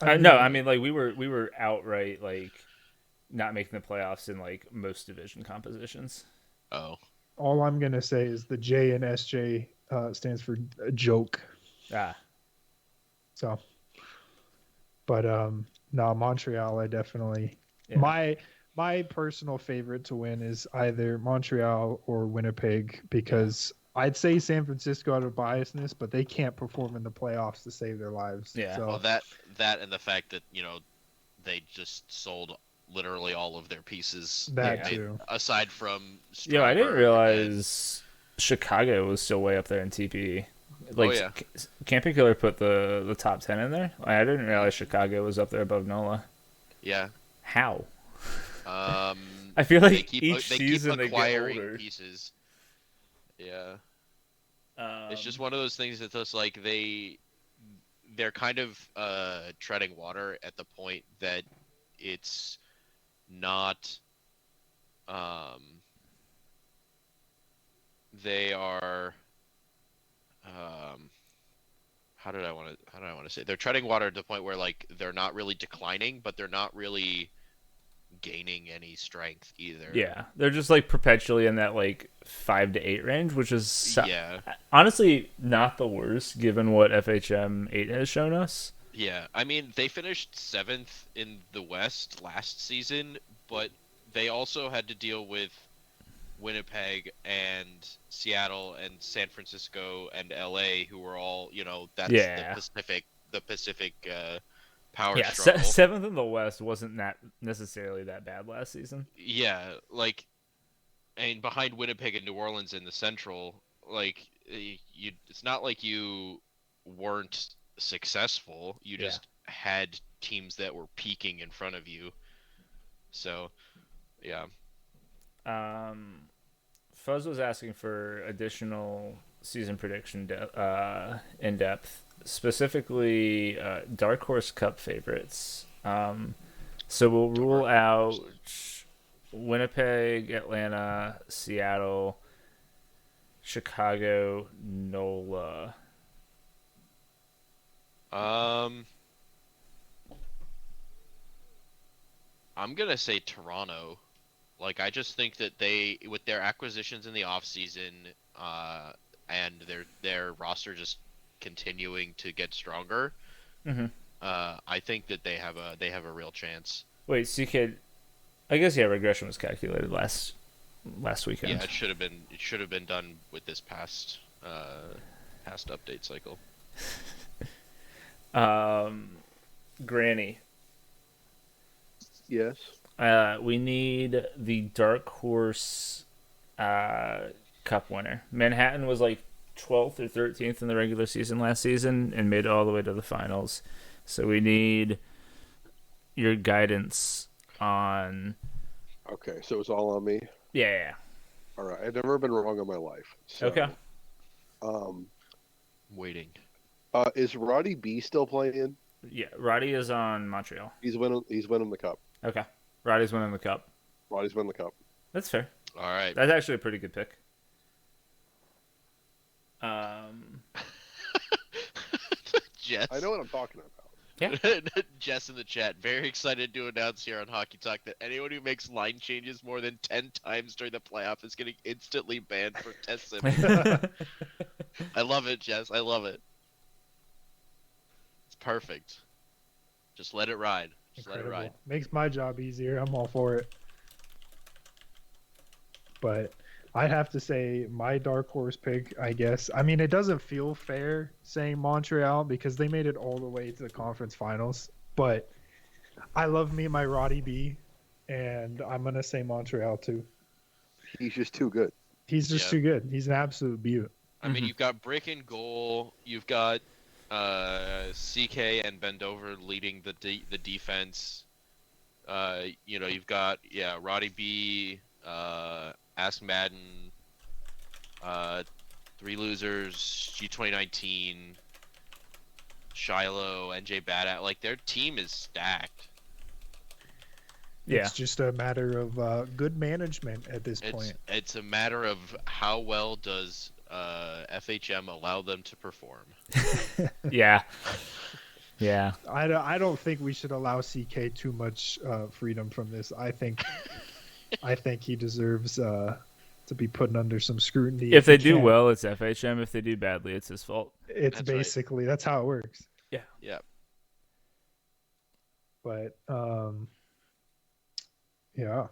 No, I mean like we were outright like not making the playoffs in like most division compositions. Oh. all I'm gonna say is the J and SJ stands for joke. Ah, So, but no, Montreal. I definitely yeah. my personal favorite to win is either Montreal or Winnipeg because I'd say San Francisco out of biasness, but they can't perform in the playoffs to save their lives. Yeah. So, Well, that and the fact that they just sold literally all of their pieces. that Yeah. too. Aside from. Yo, I didn't Strasburg realize Chicago was still way up there in TPE. Like, yeah. Camping Killer put the top 10 in there. I didn't realize Chicago was up there above NOLA. And, yeah. How? Um. I feel They like keep each season they get acquiring older. pieces. Yeah. Um, It's just one of those things that just like they're kind of treading water at the point that it's not they are how did I want to say, they're treading water at the point where like they're not really declining, but they're not really gaining any strength either. yeah, they're just like perpetually in that like 5 to 8 range, which is Yeah. honestly not the worst given what FHM 8 has shown us. Yeah, I mean, they finished 7th in the West last season, but they also had to deal with Winnipeg and Seattle and San Francisco and LA, who were all, that's Yeah. the Pacific power Yeah, struggle. 7th in the West wasn't that necessarily that bad last season. Yeah, like, and behind Winnipeg and New Orleans in the Central, like, it's not like you weren't successful. You Yeah. just had teams that were peaking in front of you. So, yeah. Fuzz was asking for additional season prediction in depth, specifically Dark Horse Cup favorites. So we'll rule out Winnipeg, Atlanta, Seattle, Chicago, NOLA. I'm gonna say Toronto. Like, I just think that they, with their acquisitions in the offseason, and their roster just continuing to get stronger, Mm-hmm. I think that they have a real chance. Wait, CK. I guess regression was calculated last weekend. Yeah, it should have been done with this past update cycle. Granny. Yes. We need the Dark Horse Cup winner. Manhattan was like 12th or 13th in the regular season last season and made it all the way to the finals. So we need your guidance on. Okay, so it's all on me. Yeah. All right, I've never been wrong in my life. So, Okay. Waiting. Is Roddy B still playing? Yeah. Roddy is on Montreal. He's winning the cup. Okay. Roddy's winning the cup. Roddy's winning the cup. That's fair. All right. That's actually a pretty good pick. Jess. I know what I'm talking about. Jess in the chat, very excited to announce here on Hockey Talk that anyone who makes line changes more than 10 times during the playoff is getting instantly banned for test sim. I love it, Jess. I love it. It's perfect. Just let it ride. Just Incredible. let it ride. Makes my job easier. I'm all for it. But I have to say my dark horse pick, I guess. I mean, it doesn't feel fair saying Montreal because they made it all the way to the conference finals. But I love me my Roddy B, and I'm going to say Montreal too. He's just too good. He's just too good. He's an absolute beaut. I mean, you've got Brick and goal. You've got CK and Bendover leading the defense. You've got Roddy B, Ask Madden, Three Losers, G2019, Shiloh, NJ Badass. Like, their team is stacked. Yeah. It's just a matter of good management at this point. It's a matter of how well does FHM allow them to perform. Yeah. I don't think we should allow CK too much freedom from this. I think he deserves to be put under some scrutiny. If they do well, it's FHM. If they do badly, it's his fault. It's basically that's how it works. Yeah. But yeah.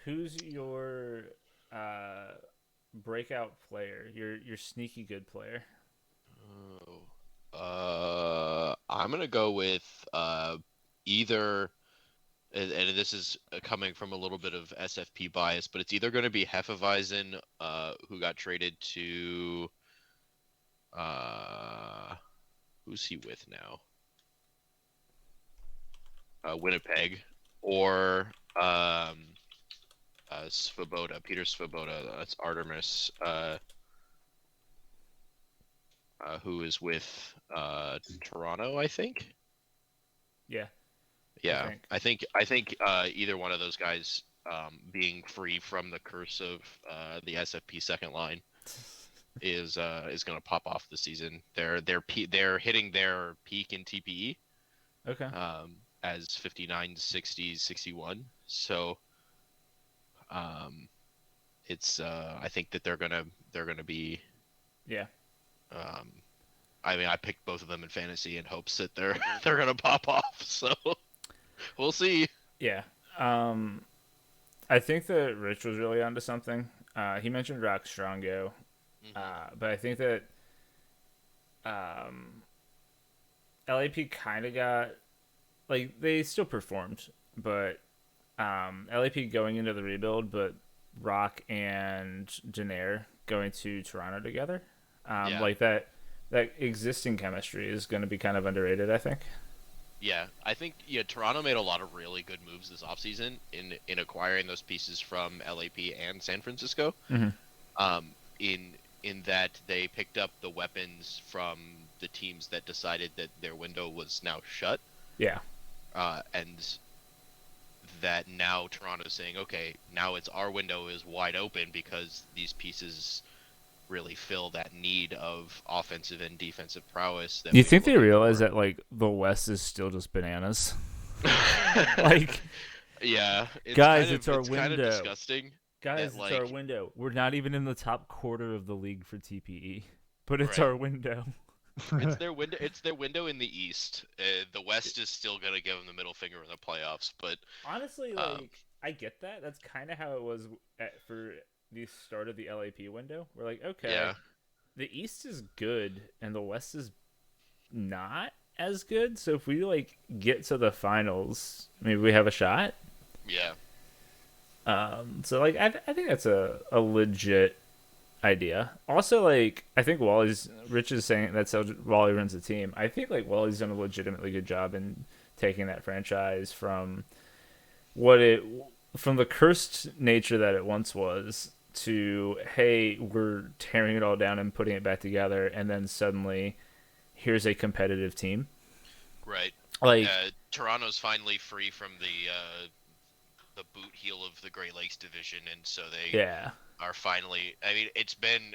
Who's your breakout player? Your sneaky good player? I'm gonna go with either, and this is coming from a little bit of SFP bias, but it's either going to be Hefeweizen, who got traded to, who's he with now? Winnipeg, or Svoboda, Peter Svoboda. That's Artemis, who is with Toronto, I think. Yeah, I think either one of those guys, being free from the curse of the SFP second line, is going to pop off the season. They're hitting their peak in TPE. Okay. As 59, 60, 61. So, it's I think that they're gonna be. Yeah. I mean, I picked both of them in fantasy in hopes that they're gonna pop off. So. We'll see. Yeah. I think that Rich was really onto something. He mentioned Rock Strongo. But I think that LAP kind of got, like, they still performed, but LAP going into the rebuild, but Rock and Jenner going to Toronto together. Like that existing chemistry is going to be kind of underrated, I think. Yeah, I think Toronto made a lot of really good moves this offseason in acquiring those pieces from LAP and San Francisco. Mhm. In that they picked up the weapons from the teams that decided that their window was now shut, Yeah. and that now Toronto's saying, okay, now it's our window is wide open because these pieces really fill that need of offensive and defensive prowess. That You we've think they looking realize for. that like the West is still just bananas? Like, Yeah, guys, it's our kind of window. disgusting. Guys, That, it's our like- window. We're not even in the top quarter of the league for TPE, but it's Right. our window. It's their window. It's their window in the East. The West is still gonna give them the middle finger in the playoffs, but Honestly, I get that. That's kind of how it was for the start of the LAP window. We're like, okay, yeah, the East is good and the West is not as good. So if we like get to the finals, maybe we have a shot. yeah, So like I think that's a legit idea. Also, like I think Rich is saying that's how Wally runs the team. I think like Wally's done a legitimately good job in taking that franchise from from the cursed nature that it once was to, hey, we're tearing it all down and putting it back together, and then suddenly here's a competitive team. right. Like Toronto's finally free from the boot heel of the Great Lakes division, and so they yeah. are finally. I mean, it's been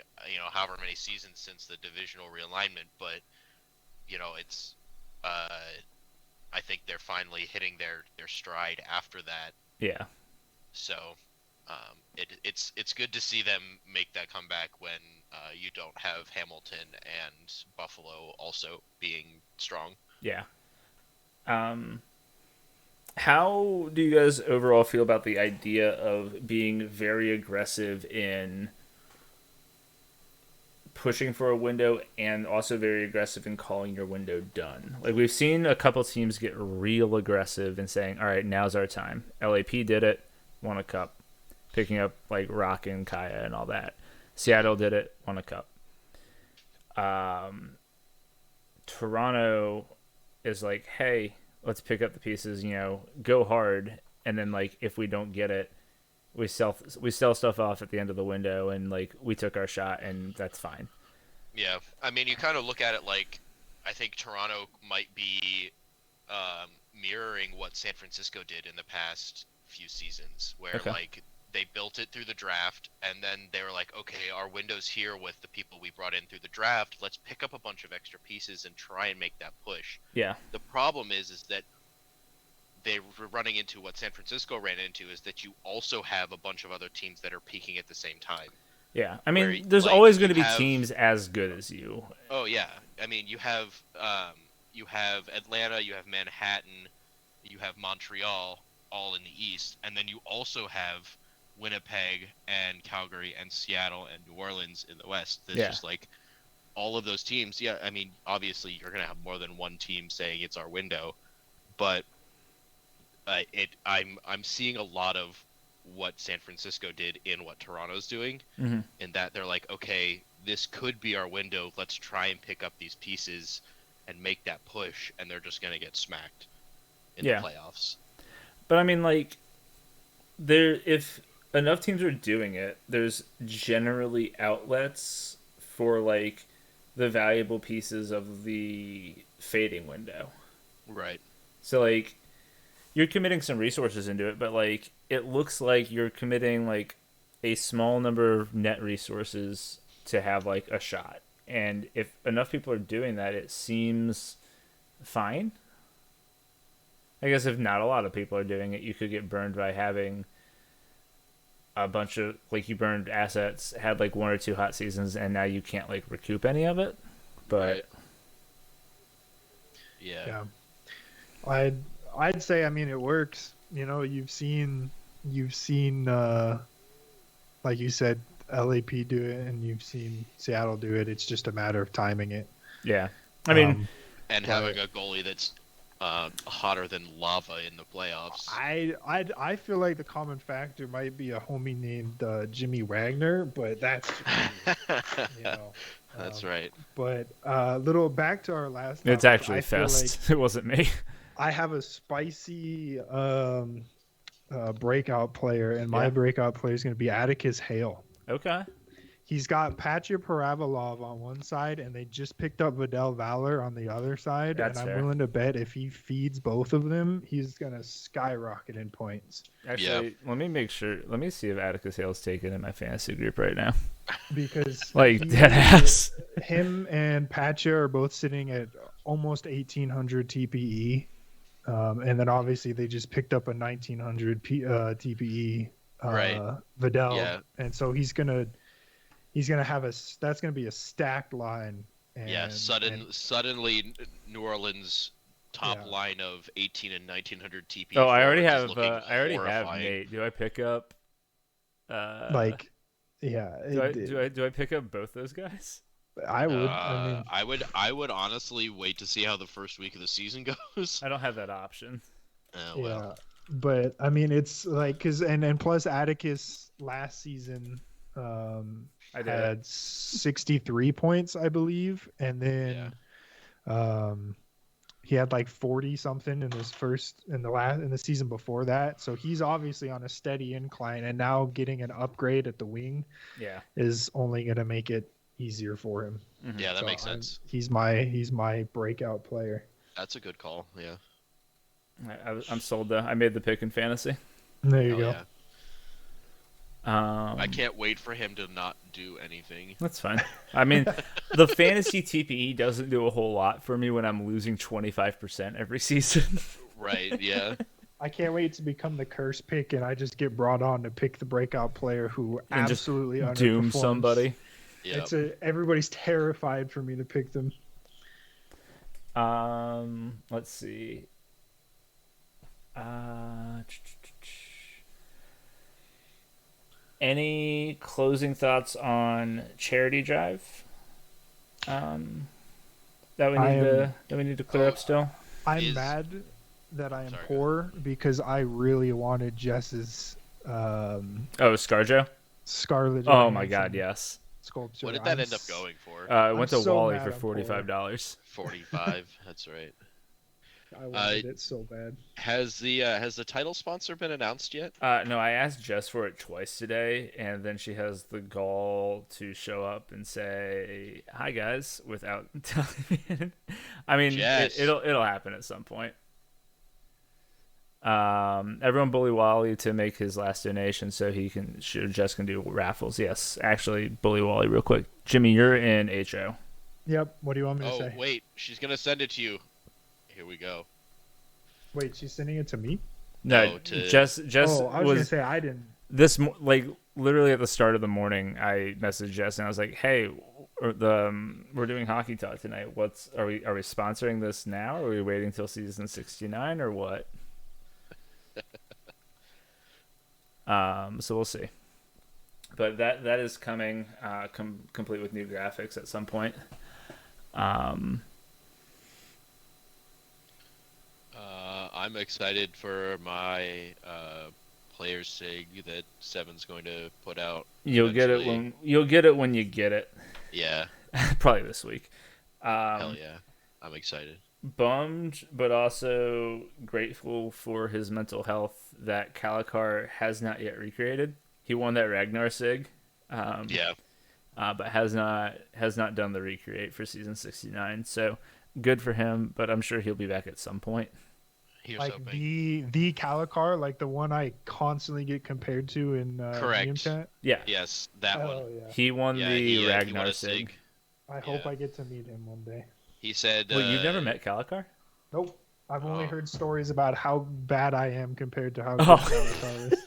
however many seasons since the divisional realignment, but it's. I think they're finally hitting their stride after that. Yeah. So, it's good to see them make that comeback when you don't have Hamilton and Buffalo also being strong. Yeah. How do you guys overall feel about the idea of being very aggressive in pushing for a window and also very aggressive in calling your window done? Like we've seen a couple teams get real aggressive and saying, all right, now's our time. LAP did it, won a cup, picking up like Rock and Kaya and all that. Seattle did it, won a cup. Toronto is like, hey, let's pick up the pieces, go hard, and then like if we don't get it, we sell stuff off at the end of the window, and like we took our shot, and that's fine. Yeah, I mean, you kind of look at it like I think Toronto might be mirroring what San Francisco did in the past few seasons, where Okay. like they built it through the draft, and then they were like, okay, our window's here with the people we brought in through the draft. Let's pick up a bunch of extra pieces and try and make that push. Yeah, The problem is that they were running into what San Francisco ran into is that you also have a bunch of other teams that are peaking at the same time. yeah. I mean, Where, there's like, always going to you be have- teams as good as you. Oh yeah, I mean you have Atlanta, you have Manhattan, you have Montreal, all in the East, and then you also have Winnipeg and Calgary and Seattle and New Orleans in the West. There's Yeah. just like all of those teams. Yeah, I mean obviously you're gonna have more than one team saying it's our window, but I'm seeing a lot of what San Francisco did in what Toronto's doing, Mm-hmm. in that they're like, okay, this could be our window. Let's try and pick up these pieces and make that push, and they're just gonna get smacked in Yeah. the playoffs. But I mean, like, if enough teams are doing it, there's generally outlets for like the valuable pieces of the fading window. Right. So like you're committing some resources into it, but like it looks like you're committing like a small number of net resources to have like a shot. And if enough people are doing that, it seems fine. I guess if not a lot of people are doing it, you could get burned by having a bunch of like you burned assets, had like one or two hot seasons, and now you can't like recoup any of it. But Right. Yeah. Yeah. I'd say, I mean, it works. You've seen like you said, LAP do it, and you've seen Seattle do it. It's just a matter of timing it. yeah, I mean, And But- having a goalie that's hotter than lava in the playoffs. I feel like the common factor might be a homie named Jimmy Wagner, but that's That's right. But little back to our last. it's topic, actually I feel Fest. It wasn't me. I have a spicy breakout player, and my Yeah. breakout player is going to be Atticus Hale. Okay. He's got Patya Paravolov on one side, and they just picked up Vidal Valor on the other side. That's and I'm fair. willing to bet if he feeds both of them, he's going to skyrocket in points. Actually, let me make sure. Let me see if Atticus Hale's taken in my fantasy group right now. Because Like dead ass. him and Patya are both sitting at almost 1,800 TPE. And then obviously they just picked up a 1,900 TPE Right. Vidal. Yeah. And so he's gonna have that's gonna be a stacked line. And, Suddenly New Orleans top Yeah. line of 18 and 1900 TP. Oh, I already forwards is have. looking I already have horrifying. Nate. Do I pick up? like, yeah. Do I pick up both those guys? I would. I mean, I would honestly wait to see how the first week of the season goes. I don't have that option. Well, yeah. But I mean, it's like and plus Atticus last season I did. had 63 points, I believe, and then he had like 40 something in the season before that. So he's obviously on a steady incline, and now getting an upgrade at the wing Yeah. is only going to make it easier for him. yeah, that So makes sense. He's my breakout player. That's a good call. Yeah. I'm sold though. I made the pick in fantasy. There you Hell go. yeah. I can't wait for him to not do anything. That's fine. I mean, the fantasy TPE doesn't do a whole lot for me when I'm losing 25% every season. Right. Yeah. I can't wait to become the curse pick, and I just get brought on to pick the breakout player who And just absolutely Doom underperforms. somebody. Yeah. Everybody's terrified for me to pick them. Let's see. Any closing thoughts on Charity Drive? That we need to clear up still. I'm mad that I am Sorry, poor because I really wanted Jess's Oh, ScarJo. Scarlet. Oh my Johansson God, yes. Sculpture. What did that end up going for? It went to so Wally mad for I'm poor. $45. 45. That's right. I wanted it so bad. Has the title sponsor been announced yet? No, I asked Jess for it twice today, and then she has the gall to show up and say, "Hi guys," without telling me. I mean, Jess. it'll happen at some point. Everyone bully Wally to make his last donation so Jess can do raffles. Yes, actually, bully Wally real quick. Jimmy, you're in HO. Yep. What do you want me to Oh say? wait, she's gonna send it to you. Here we go. Wait, she's sending it to me? No, Jess. Oh, I was gonna say I didn't. Literally at the start of the morning, I messaged Jess and I was like, "Hey, we're doing Hockey Talk tonight. Are we sponsoring this now? Or are we waiting till season 69 or what?" So we'll see. But that is coming, complete with new graphics at some point. I'm excited for my player sig that Seven's going to put out. You'll get it when you get it. Yeah. Probably this week. Hell yeah. I'm excited. Bummed, but also grateful for his mental health that Kalikar has not yet recreated. He won that Ragnar Sig. Yeah. But has not done the recreate for season 69. So good for him, but I'm sure he'll be back at some point. Here's Like hoping. the Kalikar, like the one I constantly get compared to in Correct. Medium Chat. Yeah. Yes, that one. Oh yeah. He won Yeah, the he won Ragnar a Sig. Sig. I hope Yeah. I get to meet him one day. He said. Wait, you've never met Kalikar? Nope. I've only Oh. heard stories about how bad I am compared to how good Oh. Kalikar is.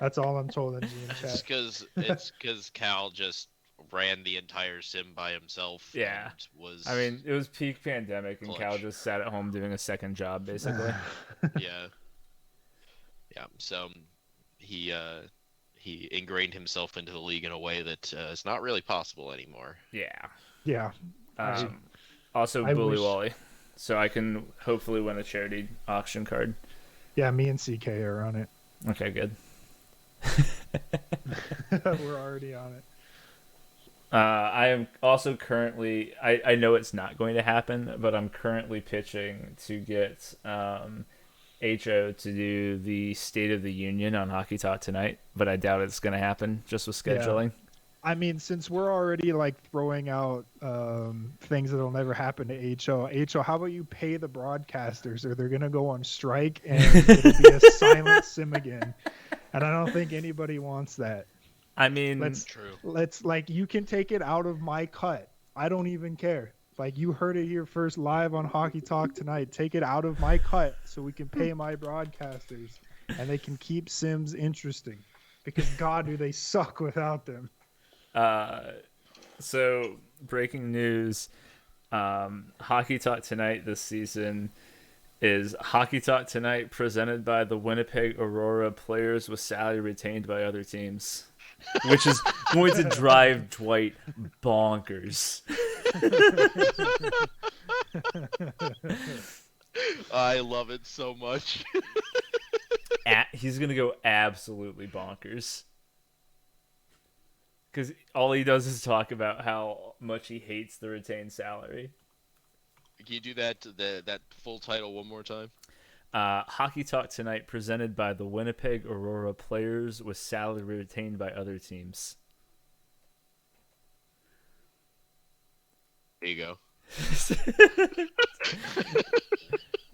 That's all I'm told in GM It's Chat. because Cal just ran the entire sim by himself. Yeah. And was. I mean, it was peak pandemic, and Cal Clutch. just sat at home doing a second job, basically. Yeah. Yeah. So he ingrained himself into the league in a way that is not really possible anymore. Yeah. Yeah. Also, I Bully wish- Wally. So I can hopefully win a charity auction card. Yeah, me and CK are on it. Okay, good. We're already on it. I am also currently. I know it's not going to happen, but I'm currently pitching to get HO to do the State of the Union on Hockey Talk Tonight, but I doubt it's going to happen just with Yeah. scheduling. I mean, since we're already like throwing out things that'll never happen to HO, how about you pay the broadcasters or they're gonna go on strike and it'll be a silent sim again. And I don't think anybody wants that. I mean, True. Let's like you can take it out of my cut. I don't even care. Like you heard it here first live on Hockey Talk Tonight. Take it out of my cut so we can pay my broadcasters and they can keep Sims interesting. Because God, do they suck without them. so breaking news, Hockey Talk Tonight this season is Hockey Talk Tonight presented by the Winnipeg Aurora, players with salary retained by other teams, which is going to drive Dwight bonkers. I love it so much. He's going to go absolutely bonkers. Because all he does is talk about how much he hates the retained salary. Can you do that full title one more time? Hockey Talk Tonight presented by the Winnipeg Aurora, players with salary retained by other teams. There you go.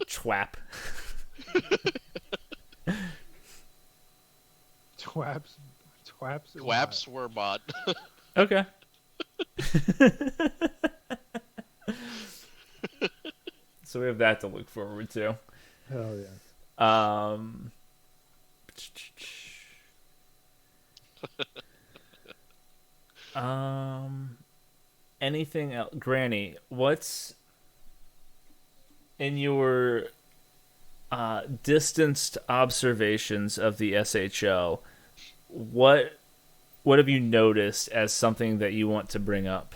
Twap. Twaps. Waps were bought. Okay. So we have that to look forward to. Hell yeah. Anything else? Granny, what's in your distanced observations of the SHL? What have you noticed as something that you want to bring up?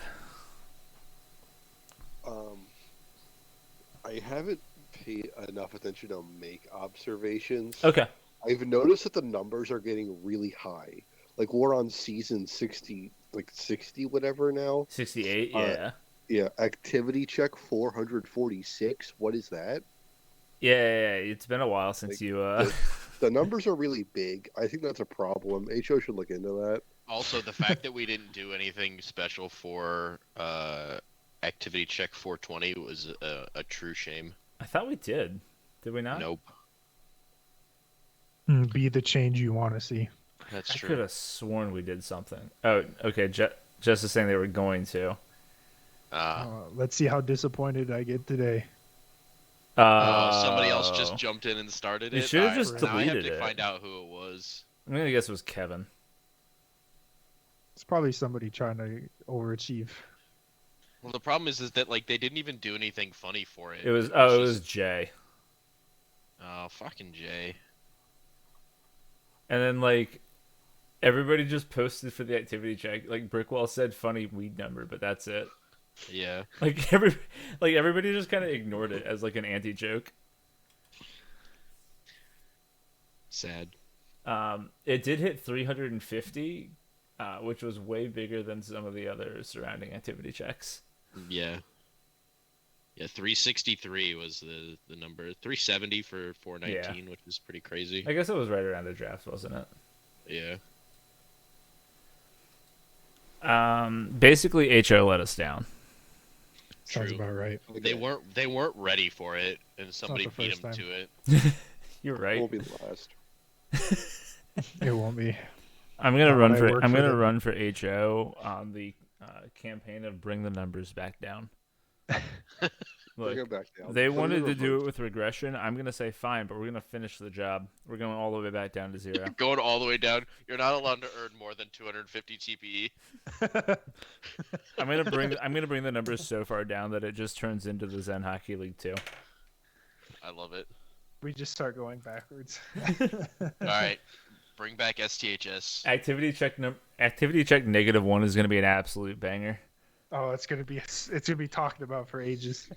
I haven't paid enough attention to make observations. Okay. I've noticed that the numbers are getting really high. Like we're on season 60, like 60 whatever now. 68, yeah. Yeah, activity check 446. What is that? Yeah, it's been a while since you The numbers are really big. I think that's a problem. HO should look into that. Also, the fact that we didn't do anything special for activity check 420 was a true shame. I thought we did. Did we not? Nope. Be the change you want to see. That's I true. could have sworn we did something. Oh, okay. Just is saying they were going to. Let's see how disappointed I get today. Somebody else just jumped in and started it. You should have just now I have deleted to it. find out who it was. I'm gonna guess it was Kevin. It's probably somebody trying to overachieve. Well, the problem is that like they didn't even do anything funny for it. It was just- it was Jay. Oh, fucking Jay. And then like everybody just posted for the activity check. Like Brickwall said funny weed number, but that's it. Yeah. Like everybody just kind of ignored it as like an anti-joke. Sad. It did hit 350, which was way bigger than some of the other surrounding activity checks. Yeah. Yeah, 363 was the number. 370 for 419, which is pretty crazy. I guess it was right around the draft, wasn't it? Yeah. Basically, HO let us down. Sounds True. about right. They weren't ready for it, and somebody the beat first them time. to it. You're right. Won't be the last. It won't be. I'm gonna Not run when I for work I'm for gonna them. run for HO on the campaign of bring the numbers back down. Bring Look, it back down. they Put it in wanted to do it reverse. with regression. I'm gonna say fine, but we're gonna finish the job. We're going all the way back down to 0. Going all the way down. You're not allowed to earn more than 250 TPE. I'm gonna bring the numbers so far down that it just turns into the Zen Hockey League 2. I love it. We just start going backwards. All right. Bring back STHS. Activity check -1 is gonna be an absolute banger. Oh, it's gonna be talked about for ages.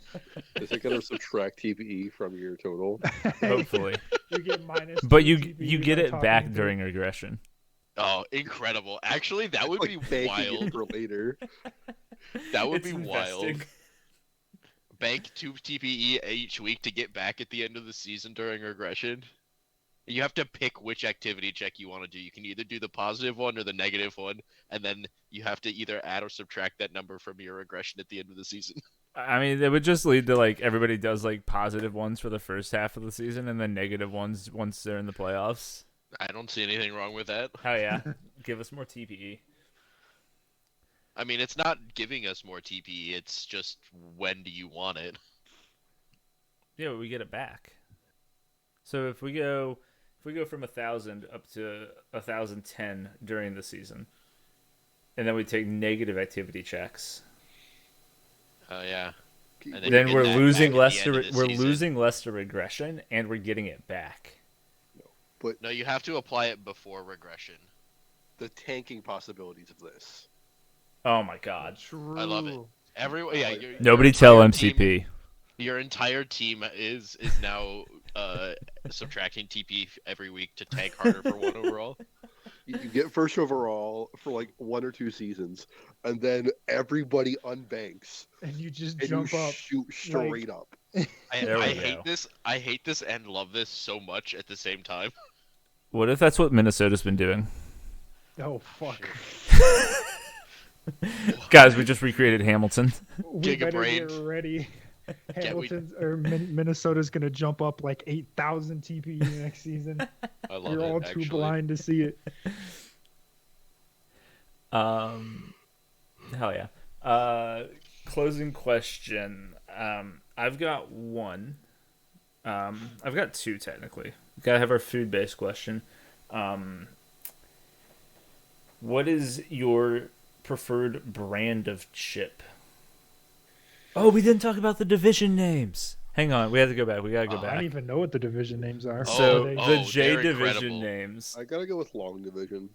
Is it going to subtract TPE from your total? Hopefully, You get minus. but 2 you TPE get by it talking back to- during regression. Oh, incredible! Actually, that would Like be banking it wild. for later. That would It's be wild. investing. Bank 2 TPE each week to get back at the end of the season during regression. You have to pick which activity check you want to do. You can either do the positive one or the negative one, and then you have to either add or subtract that number from your regression at the end of the season. I mean, it would just lead to like everybody does like positive ones for the first half of the season and then negative ones once they're in the playoffs. I don't see anything wrong with that. Oh yeah, give us more TPE. I mean, it's not giving us more TPE, it's just when do you want it? Yeah, but we get it back. So if we go from 1,000 up to 1,010 during the season, and then we take negative activity checks, Oh, yeah. And then you we're get that losing back at less the end to of the we're season. losing less to regression, and we're getting it back. No, you have to apply it before regression. The tanking possibilities of this. Oh my god! True. I love it. Yeah, Nobody your tell entire MCP. team- Your entire team is now subtracting TP every week to tank harder for 1 overall. You get first overall for like 1 or 2 seasons, and then everybody unbanks And you just and jump you up. shoot straight up. There we I go. hate this. I hate this and love this so much at the same time. What if that's what Minnesota's been doing? Oh fuck. Guys, we just recreated Hamilton. We Giga better brain. get ready. Yeah, we- Hamilton's or Minnesota's gonna jump up like 8,000 TPE next season. I love You're it. all actually. too blind to see it. Hell yeah. Closing question. I've got one. I've got two technically. We gotta have our food-based question. What is your preferred brand of chip? Oh, we didn't talk about the division names. Hang on, we have to go back. We gotta go I back. don't even know what the division names are. So Are they, the oh, J they're division incredible. names. I gotta go with long division.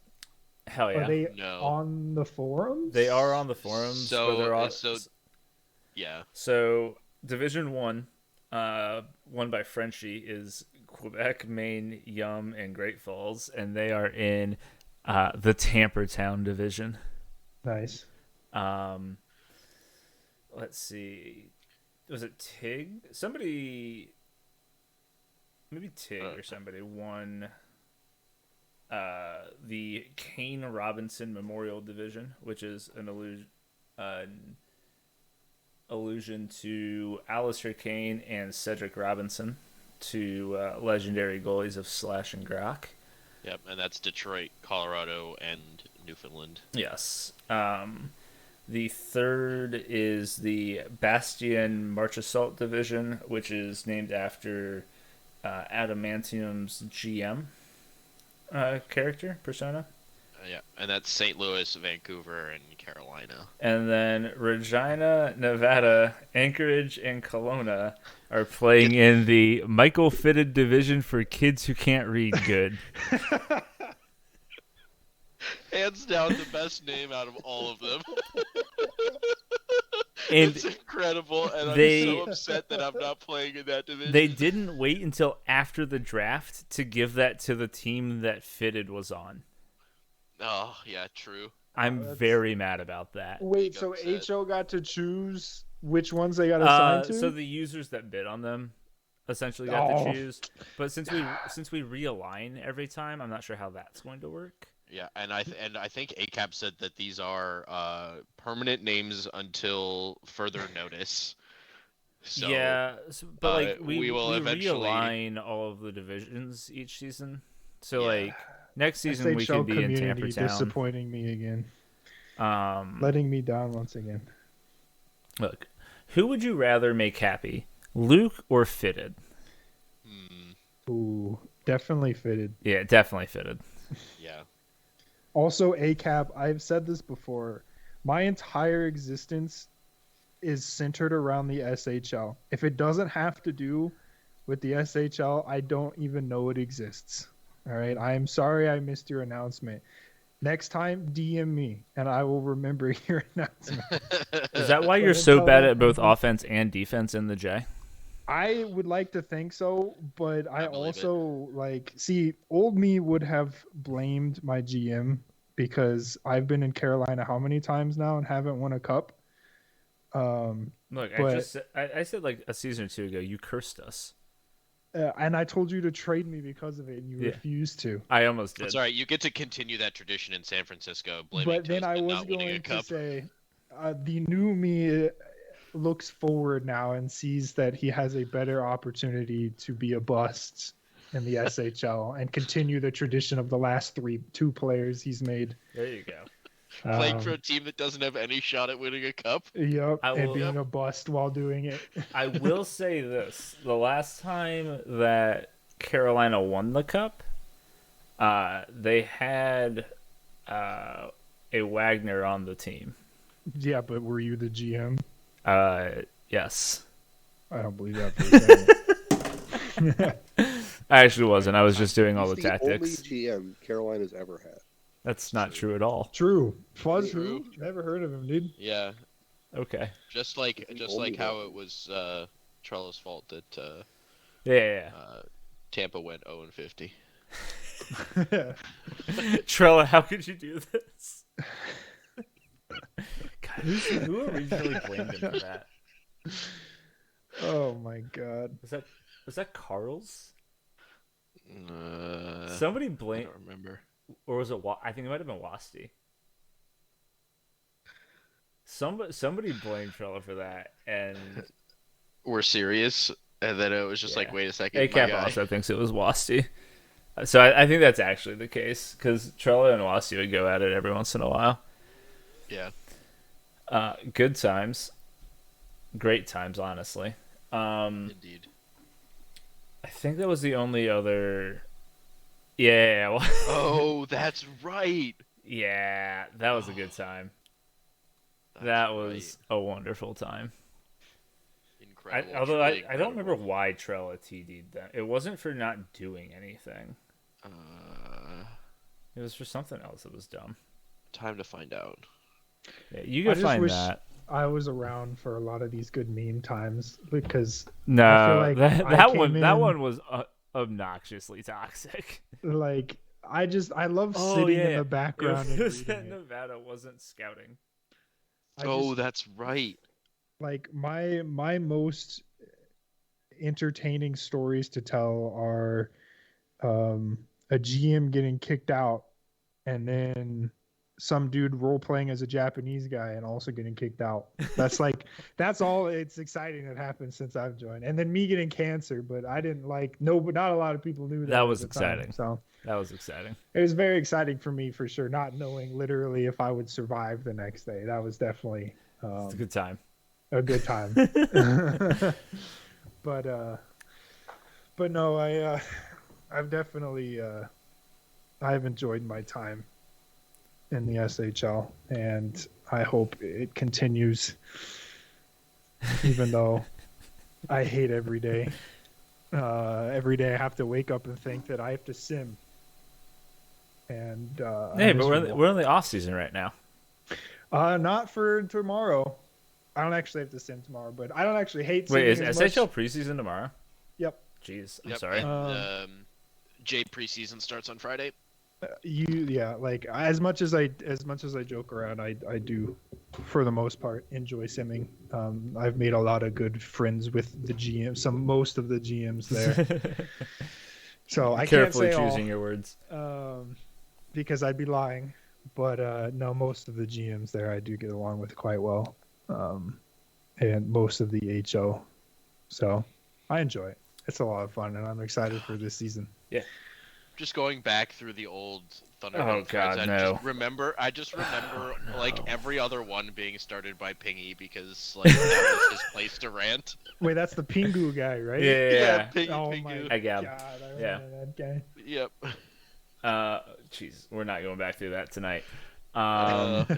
Hell yeah. are they No. on the forums? They are on the forums, but So- they're all, so- Yeah. So Division 1, won by Frenchie, is Quebec, Maine, Yum, and Great Falls, and they are in the Tampertown division. Nice. Let's see. Was it Tig? Somebody, maybe Tig or somebody won the Kane Robinson Memorial Division, which is an allusion to Alistair Kane and Cedric Robinson, two legendary goalies of Slash and Grok. Yep. And that's Detroit, Colorado, and Newfoundland. Yes. The third is the Bastion March Assault Division, which is named after Adamantium's GM character, persona. Yeah. And that's St. Louis, Vancouver, and Carolina. And then Regina, Nevada, Anchorage, and Kelowna are playing in the Michael Fitted Division for kids who can't read good. Hands down, the best name out of all of them. And It's incredible, and I'm they- so upset that I'm not playing in that division. they didn't wait until after the draft to give that to the team that Fitted was on. Oh, yeah, true. I'm that's- very mad about that. Wait, Big so upset. HO got to choose which ones they got assigned to? So the users that bid on them essentially got Oh. to choose. But since we realign every time, I'm not sure how that's going to work. Yeah, and I think ACAP said that these are permanent names until further notice. So, yeah, but like we we will eventually- realign all of the divisions each season. So Yeah. like next season we SHL could be in community Tampertown. disappointing me again, Um, letting me down once again. look, who would you rather make happy, Luke or Fitted? Ooh, definitely Fitted. Yeah, definitely Fitted. yeah. Also, ACAP, I've said this before. My entire existence is centered around the SHL. If it doesn't have to do with the SHL, I don't even know it exists. All right. I am sorry I missed your announcement. Next time, DM me and I will remember your announcement. Is that why But you're so until bad then, at both offense and defense in the J? I would like to think so, but I I believe it. also see old me would have blamed my GM because I've been in Carolina how many times now and haven't won a cup. Look, But I said like a season or two ago, you cursed us. and I told you to trade me because of it, and you Yeah. refused to. I almost did. That's all right. You get to continue that tradition in San Francisco, blaming But then Toast I and was not winning a going to cup. say, the new me looks forward now and sees that he has a better opportunity to be a bust in the SHL and continue the tradition of the last two players he's made. There you go. Playing for a team that doesn't have any shot at winning a cup. Yep, I and will- being a bust while doing it. I will say this: the last time that Carolina won the cup, they had a Wagner on the team. Yeah, but were you the GM? Yes, I don't believe that for a second. I actually wasn't. I was just doing all He's the the only tactics. GM Carolina's ever had. That's not true at all. True. Was True. who? Never heard of him, dude. Yeah, Okay. just like the only how one. it was Trello's fault that Yeah. Tampa went 0-50. Trella, how could you do this? God, who originally blamed him for that? Oh my god. Was that Carl's? I Somebody blamed, don't remember. or was it? I think it might have been Wasty. Somebody blamed Trella for that, and We're serious, and then it was just like, Yeah. wait a second, my ACAP guy. also thinks it was Wasty. So I think that's actually the case because Trella and Wasty would go at it every once in a while. Yeah, Good times, great times, honestly. indeed. I think that was the only other. Yeah, well, Oh, that's right. yeah, that was a good time. That's That right. was a wonderful time. Incredible. Although truly I don't remember incredible. why Trella TD'd them. It wasn't for not doing anything. It was for something else that was dumb. Time to find out. Yeah, you I can just find wish- that. I was around for a lot of these good meme times because No, like that I that came one that in- one was obnoxiously toxic. I love sitting in the background and It was reading that it. Nevada wasn't scouting. That's right. Like my most entertaining stories to tell are a GM getting kicked out and then some dude role playing as a Japanese guy and also getting kicked out. That's all it's exciting that happened since I've joined. And then me getting cancer, but I didn't but not a lot of people knew that. That at was the time. exciting. So That was exciting. it was very exciting for me for sure, not knowing literally if I would survive the next day. That was definitely It's a good time. a good time. but no, I've definitely I've enjoyed my time in the SHL, and I hope it continues. Even though I hate every day. Every day I have to wake up and think that I have to sim. And Hey, I'm but miserable. we're in the off season right now. Not for tomorrow. I don't actually have to sim tomorrow, but I don't actually hate Wait, is simming as much. SHL preseason tomorrow? Yep. Jeez, I'm Yep, sorry. And, J preseason starts on Friday. Like as much as I joke around, I do for the most part enjoy simming. I've made a lot of good friends with the GM, most of the GMs there. So I Carefully can't say choosing your words. all, because I'd be lying. But no, most of the GMs there I do get along with quite well, and most of the HO. So I enjoy it. It's a lot of fun, and I'm excited for this season. Just going back through the old Thunderbird Oh, threads, God, I no. just remember like every other one being started by Pingy because like that was his place to rant. Wait, that's the Pingu guy, right? Yeah. Pingy, Oh Pingu. my I got- god, I yeah. remember that guy. Yep. Jeez, we're not going back through that tonight.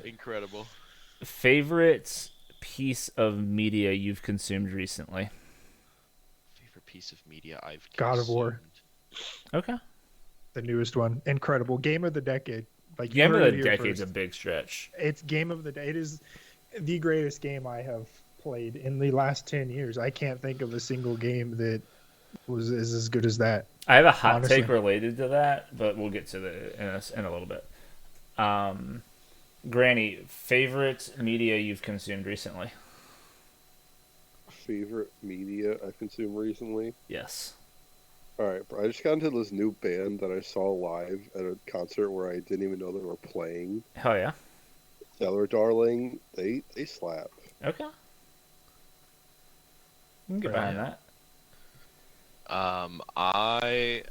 Incredible. Favorite piece of media you've consumed recently? Favorite piece of media I've God of War. consumed. Okay. The newest one, incredible game of the decade. Like Game of you heard the it here Decade's a first. big stretch. It's game of the day. It is the greatest game I have played in the last 10 years. I can't think of a single game that is as good as that. I have a hot Honestly. take related to that, but we'll get to in a little bit. Granny, favorite media you've consumed recently? Favorite media I consumed recently? Yes. All right, bro. I just got into this new band that I saw live at a concert where I didn't even know they were playing. Hell yeah. Stellar Darling, they slap. Okay. You can get behind that. I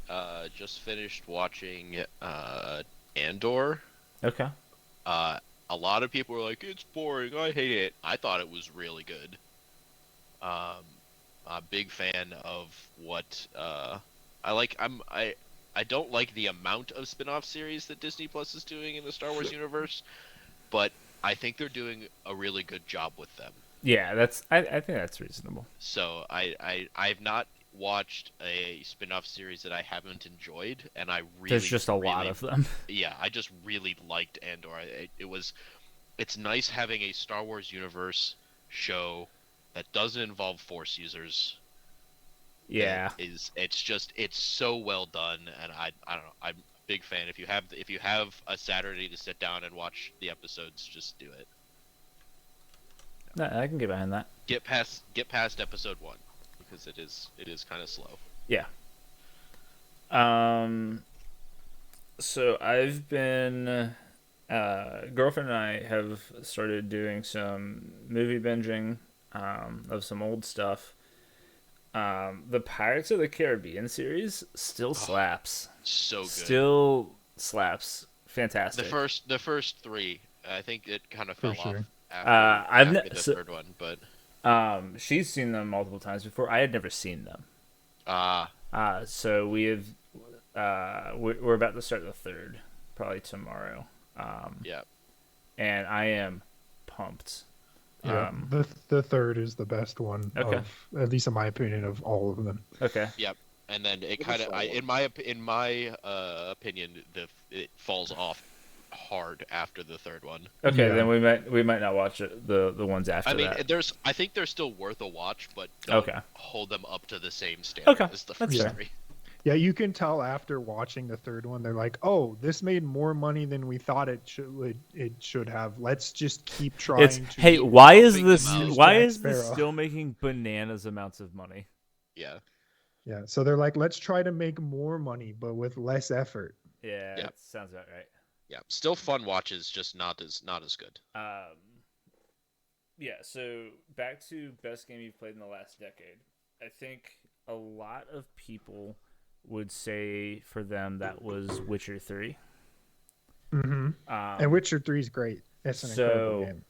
just finished watching Andor. Okay. A lot of people were like, "It's boring. I hate it." I thought it was really good. I'm a big fan of what I like. I don't like the amount of spin-off series that Disney Plus is doing in the Star Wars universe, but I think they're doing a really good job with them. Yeah, I think that's reasonable. So I've not watched a spin-off series that I haven't enjoyed, and I really There's just a lot really- of them. Yeah, I just really liked Andor. It's nice having a Star Wars universe show that doesn't involve Force users. Yeah. It's so well done, and I don't know, I'm a big fan. If you have a Saturday to sit down and watch the episodes, just do it. No, I can get behind that. Get past episode 1 because it is kind of slow. Yeah. So I've been girlfriend and I have started doing some movie binging of some old stuff. The Pirates of the Caribbean series still slaps. So good. Still slaps. Fantastic. The first 3, I think it kind of For fell sure. off I've after the third one, but she's seen them multiple times before. I had never seen them. So we have we're about to start the third probably tomorrow. yeah. And I am pumped. Yeah, the third is the best one, Okay. at least in my opinion, of all of them. Okay. Yep. And then it What kind a of, solid. in my opinion, it falls off hard after the third one. Okay, Yeah. then we might not watch it, the ones after I mean, that. I think they're still worth a watch, but don't Okay. hold them up to the same standard Okay, as the that's first fair. 3. Yeah, you can tell after watching the third one, they're like, "Oh, this made more money than we thought it should have. Let's just keep trying." It's to hey, why is pumping this? them out. Why Jack is this Sparrow. still making bananas amounts of money? Yeah. Yeah, so they're like, "Let's try to make more money, but with less effort." Yeah, Yep. that sounds about right. Yeah. Still fun watches, just not as good. Yeah. So back to best game you've played in the last decade. I think a lot of people would say for them that was Witcher 3. Mm-hmm. And Witcher 3 is great. It's an incredible game.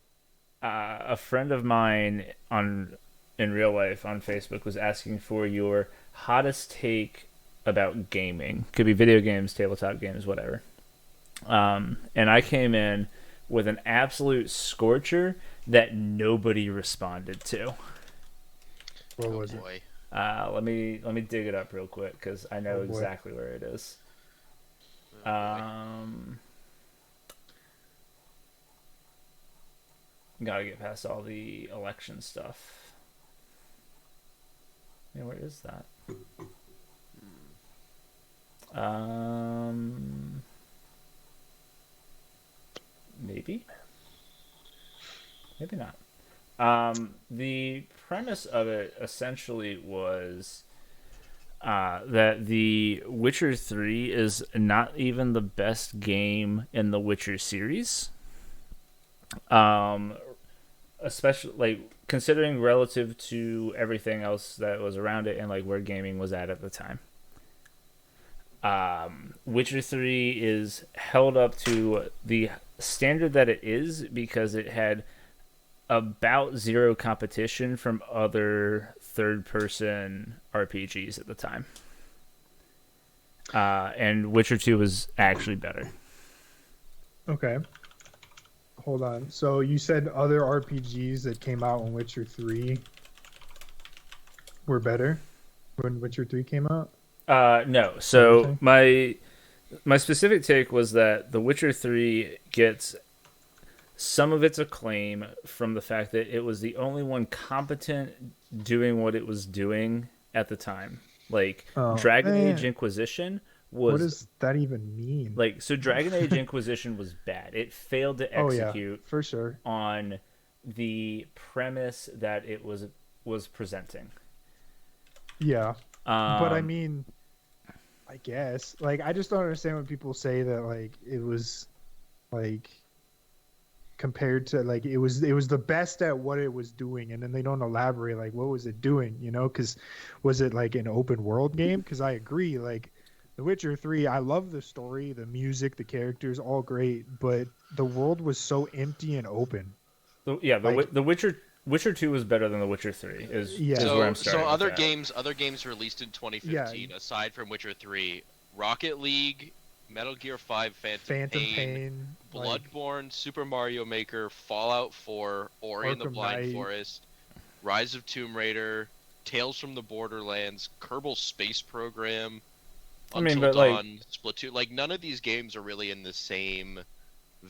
A friend of mine in real life on Facebook was asking for your hottest take about gaming. Could be video games, tabletop games, whatever. And I came in with an absolute scorcher that nobody responded to. What was it? Boy. Let me dig it up real quick because I know Oh, boy. exactly where it is. Oh, Gotta get past all the election stuff. Yeah, where is that? Maybe not. The premise of it essentially was that The Witcher 3 is not even the best game in the Witcher series. Especially like considering relative to everything else that was around it and like where gaming was at the time. Witcher 3 is held up to the standard that it is because it had about zero competition from other third-person RPGs at the time. And Witcher 2 was actually better. Okay. Hold on. So you said other RPGs that came out when Witcher 3 were better when Witcher 3 came out? No. So Okay. my specific take was that The Witcher 3 gets some of its acclaim from the fact that it was the only one competent doing what it was doing at the time. Like Oh, Dragon Age man. Inquisition What was does that even mean? like so Dragon Age Inquisition was bad. It failed to Oh yeah, execute for sure. on the premise that it was presenting. Yeah, but I Um, mean, I guess like I just don't understand when people say that like it was like compared to like it was the best at what it was doing, and then they don't elaborate like what was it doing, you know? Because was it like an open world game? Because I agree, like The Witcher 3, I love the story, the music, the characters, all great, but the world was so empty and open. Like the Witcher 2 was better than The Witcher 3 yeah, is where So I'm starting with other that. games released in 2015 aside from Witcher 3, Rocket League, Metal Gear 5 Phantom Pain, Pain, like Bloodborne, Super Mario Maker, Fallout 4, Ori and the Arkham Blind Knight. Forest, Rise of Tomb Raider, Tales from the Borderlands, Kerbal Space Program, I mean, Until but, like- Dawn, Splatoon. Like none of these games are really in the same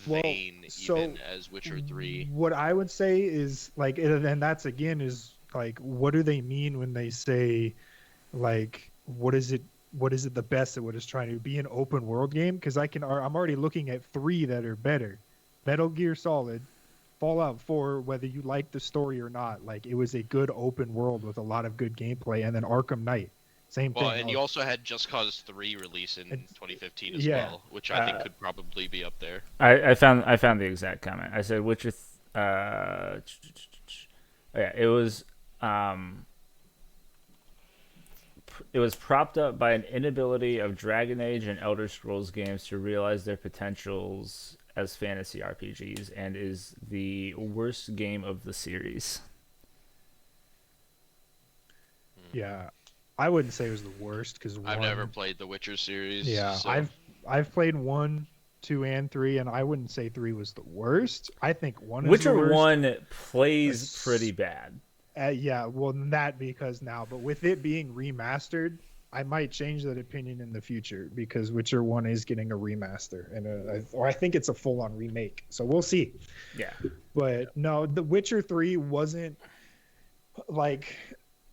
Well, vein so even as Witcher 3. What I would say is like, and that's again is like, what do they mean when they say, like, what is it? What is it the best at what it's trying to be an open world game? Because I'm already looking at three that are better: Metal Gear Solid, Fallout 4. Whether you like the story or not, like it was a good open world with a lot of good gameplay, and then Arkham Knight, same Well, thing. and you also had Just Cause 3 release in 2015 as yeah. well, which I think could probably be up there. I found the exact comment. I said Witcher. Oh, yeah, it was propped up by an inability of Dragon Age and Elder Scrolls games to realize their potentials as fantasy RPGs, and is the worst game of the series. Yeah, I wouldn't say it was the worst because I've never played the Witcher series. Yeah, so- I've played 1, 2, and 3, and I wouldn't say 3 was the worst. I think 1 is Witcher the worst. 1 plays It's- pretty bad. Yeah, well, that because now, but with it being remastered, I might change that opinion in the future because Witcher 1 is getting a remaster, and or I think it's a full-on remake. So we'll see. Yeah. But no, The Witcher 3 wasn't like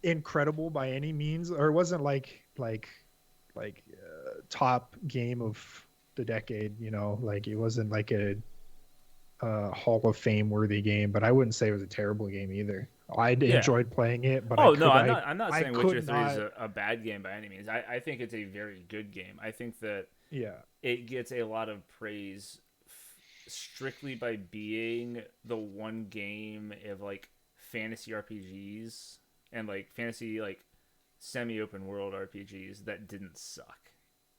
incredible by any means, or it wasn't like top game of the decade, you know, like it wasn't like a Hall of Fame worthy game, but I wouldn't say it was a terrible game either. I Yeah. enjoyed playing it, but I'm not I saying could Witcher 3 is not- a bad game by any means. I think it's a very good game. I think that yeah, it gets a lot of praise strictly by being the one game of like fantasy RPGs and like fantasy like semi-open world RPGs that didn't suck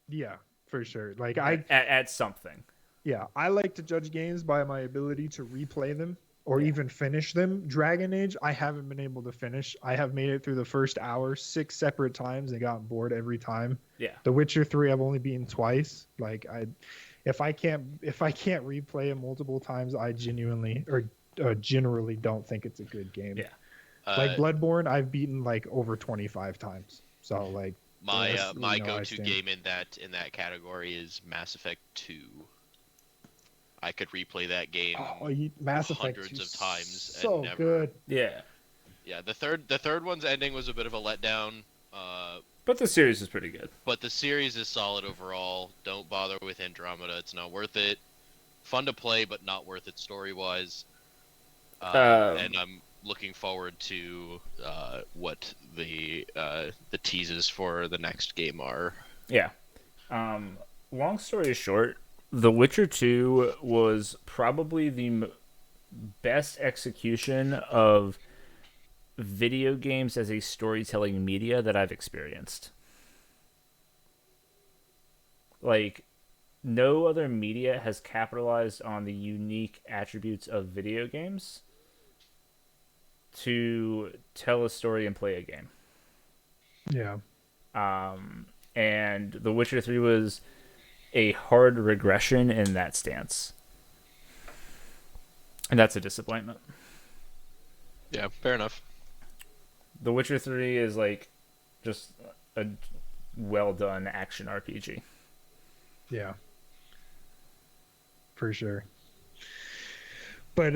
yeah, for sure. Like at something. yeah, I like to judge games by my ability to replay them or Yeah. even finish them. Dragon Age, I haven't been able to finish. I have made it through the first hour 6 separate times and gotten bored every time. Yeah. The Witcher 3 I've only beaten twice. Like if I can't replay it multiple times, I genuinely or generally don't think it's a good game. Yeah. Like Uh, Bloodborne, I've beaten like over 25 times. So like my that's, my you know, I go-to stand. game in that category is Mass Effect 2. I could replay that game. Mass Effect hundreds 2 of times and so never- good. Yeah. Yeah, the third one's ending was a bit of a letdown. But the series is pretty good. But the series is solid overall. Don't bother with Andromeda; it's not worth it. Fun to play, but not worth it story-wise. And I'm looking forward to what the teases for the next game are. Yeah. Long story short, The Witcher 2 was probably the best execution of video games as a storytelling media that I've experienced. Like, no other media has capitalized on the unique attributes of video games to tell a story and play a game. Yeah. And The Witcher 3 was a hard regression in that stance. And that's a disappointment. Yeah, fair enough. The Witcher 3 is like just a well done action RPG. Yeah. For sure. But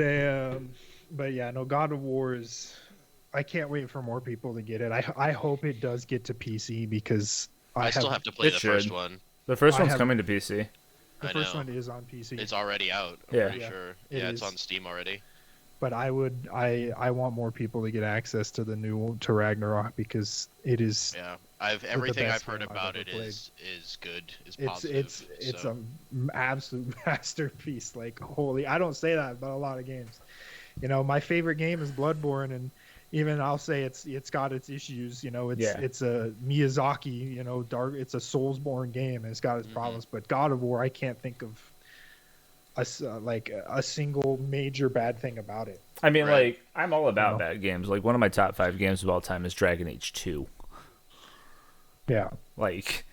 yeah, no, God of War is. I can't wait for more people to get it. I hope it does get to PC because I still have to play It the first should. one. The first I one's have- coming to PC. the I first know. one is on PC. It's already out. I'm Yeah. pretty Yeah, sure. it Yeah, it's is. on Steam already. But I want more people to get access to the new to Ragnarok because it is Yeah, everything I've best heard game I've about ever it played. is good. Is it's positive. it's so. a absolute masterpiece. Like holy, I don't say that about a lot of games. You know, my favorite game is Bloodborne, and even I'll say it's got its issues. You know, it's a Miyazaki, you know, it's a Soulsborne game, and it's got its Mhm. problems. But God of War, I can't think of a single major bad thing about it. I mean, Right. like, I'm all about No. bad games. Like, one of my top 5 games of all time is Dragon Age 2. Yeah, Like,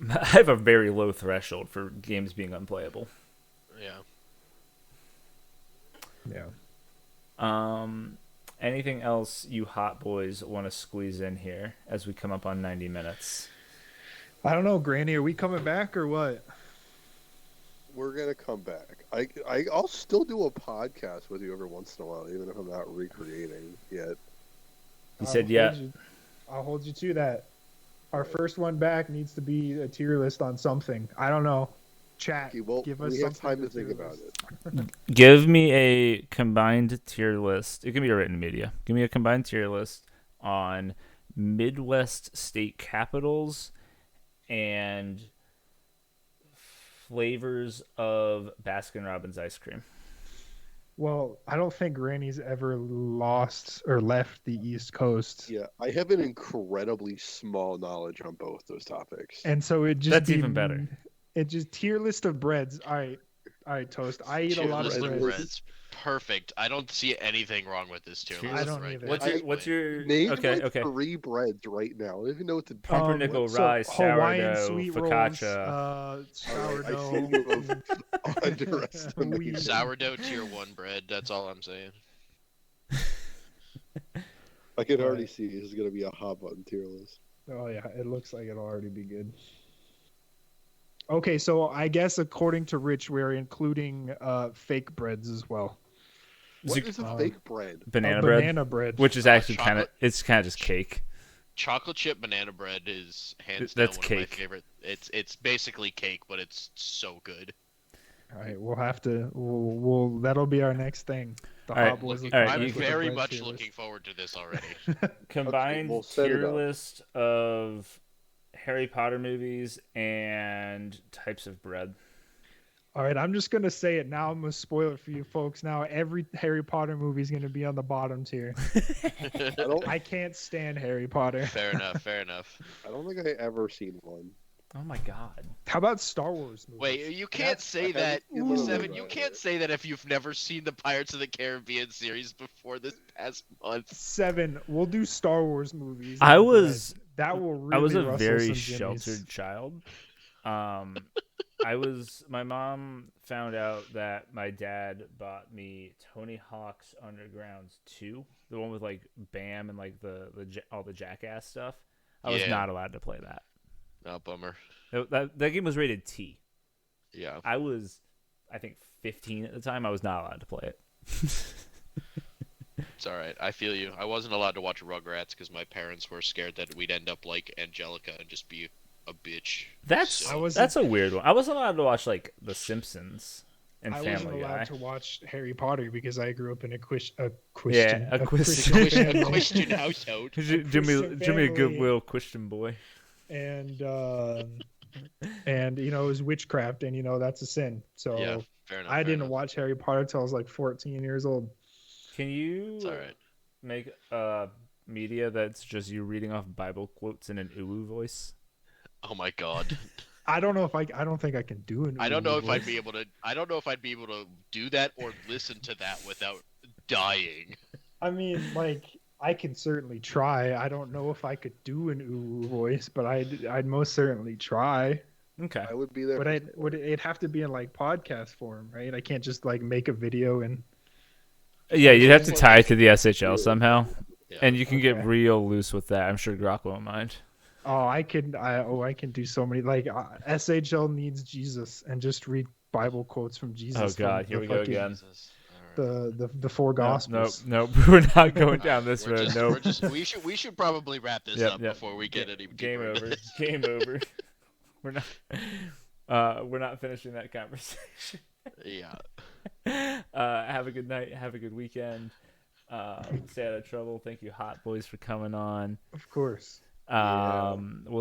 I have a very low threshold for games being unplayable. Yeah. yeah. Anything else you hot boys want to squeeze in here as we come up on 90 minutes? I don't know, Granny. Are we coming back or what? We're gonna come back. I'll still do a podcast with you every once in a while, even if I'm not recreating yet. He said, I'll yeah. hold I'll hold you to that. Our first one back needs to be a tier list on something. I don't know. Chat. Okay, well, give us we have something time to think tier about list. it. Give me a combined tier list. It can be a written media. Give me a combined tier list on Midwest state capitals and flavors of Baskin Robbins ice cream. Well, I don't think Granny's ever lost or left the East Coast. Yeah, I have an incredibly small knowledge on both those topics. And so it just That's be, even better. It just tier list of breads. All right, Toast. I eat Tier a lot of list breads. breads. Perfect. I don't see anything wrong with this tier Tier list. I don't right either. now. What's your Name okay, like okay. 3 breads right now. I don't even know what to do. Pumpernickel, so rye, Hawaiian sourdough, sweet focaccia. rolls, All right, I sourdough. seem to have underestimated. Wheat. Sourdough tier 1 bread. That's all I'm saying. I can already see this is gonna be a hot button tier list. Oh yeah, it looks like it'll already be good. Okay, so I guess according to Rich, we're including fake breads as well. What is a Um, fake bread? banana bread, Banana bread. which is actually kind of chocolate. it's kind of just cake. Chocolate chip banana bread is hands That's down one of my cake. favorite. It's basically cake, but it's so good. All right, we'll have to. We'll that'll be our next thing. The All right, Hot Boys. all right, I'm you- With the very bread much tier list. looking forward to this already. Combined we'll set it tier up. list of Harry Potter movies and types of bread. All right, I'm just gonna say it now. I'm gonna spoil it for you folks. Now every Harry Potter movie is gonna be on the bottom tier. I don't. I can't stand Harry Potter. Fair enough. Fair enough. I don't think I ever seen one. Oh my god. How about Star Wars movies? Wait, you can't say I that, haven't seen Seven. one. You can't say that if you've never seen the Pirates of the Caribbean series before this past month. 7. We'll do Star Wars movies. I and was bread. That will really I was a rustle very some jimmies. sheltered child. My mom found out that my dad bought me Tony Hawk's Underground 2, the one with like Bam and like all the Jackass stuff. I was Yeah. not allowed to play that. Oh, bummer. That game was rated T. Yeah. I was, I think, 15 at the time. I was not allowed to play it. It's all right. I feel you. I wasn't allowed to watch Rugrats because my parents were scared that we'd end up like Angelica and just be a bitch. That's So- that's a weird one. I wasn't allowed to watch like The Simpsons and I wasn't Family allowed Guy. to watch Harry Potter because I grew up in a Yeah, Christian a Christian a family. Christian household. Jimmy, Christian Jimmy, a family. goodwill Christian boy. and you know it was witchcraft, and you know that's a sin. So Yeah, fair enough. I fair didn't enough. watch Harry Potter till I was like 14 years old. Can you It's all right. make media that's just you reading off Bible quotes in an uwu voice? Oh my god. I don't know if I don't think I can do it. I don't know if I'd be able to. I don't know if I'd be able to do that or listen to that without dying. I mean, like I can certainly try. I don't know if I could do an uwu voice, but I'd most certainly try. Okay. I would be there. But it'd have to be in like podcast form, right? I can't just like make a video and Yeah, you'd have to tie it to the SHL somehow, Yeah. and you can Okay. get real loose with that. I'm sure Grok won't mind. I can do so many like SHL needs Jesus and just read Bible quotes from Jesus. Oh, from God, here the we go fucking- again. Jesus. All right. The four gospels. Nope. We're not going down this We're road. just, Nope. we're just, we should probably wrap this up Yep. before we get any deeper Game into over. this. Game over. We're not finishing that conversation. Yeah. Have a good night. Have a good weekend. Stay out of trouble. Thank you, Hot Boys, for coming on. Of course. We'll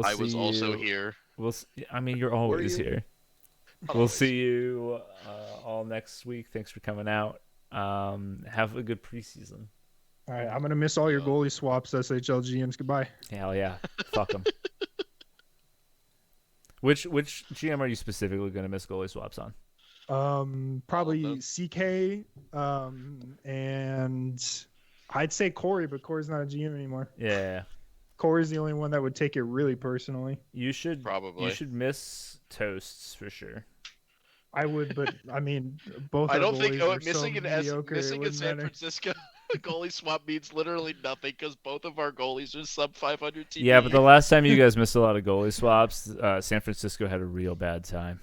I see was also you- here. I mean, you're always you? here. We'll Always. see you all next week. Thanks for coming out. Have a good preseason. All right, I'm gonna miss all your goalie swaps, SHL GMs. Goodbye. Hell yeah. Fuck them. Which GM are you specifically going to miss goalie swaps on? Probably them. CK, and I'd say Corey, but Corey's not a GM anymore. Yeah. Corey's the only one that would take it really personally. You should Probably. You should miss Toasts for sure. I would, but I mean, both. I our don't think goalies are so missing mediocre, it missing in wouldn't San matter. Francisco goalie swap means literally nothing because both of our goalies are sub 500 TP. Yeah, but the last time you guys missed a lot of goalie swaps, San Francisco had a real bad time.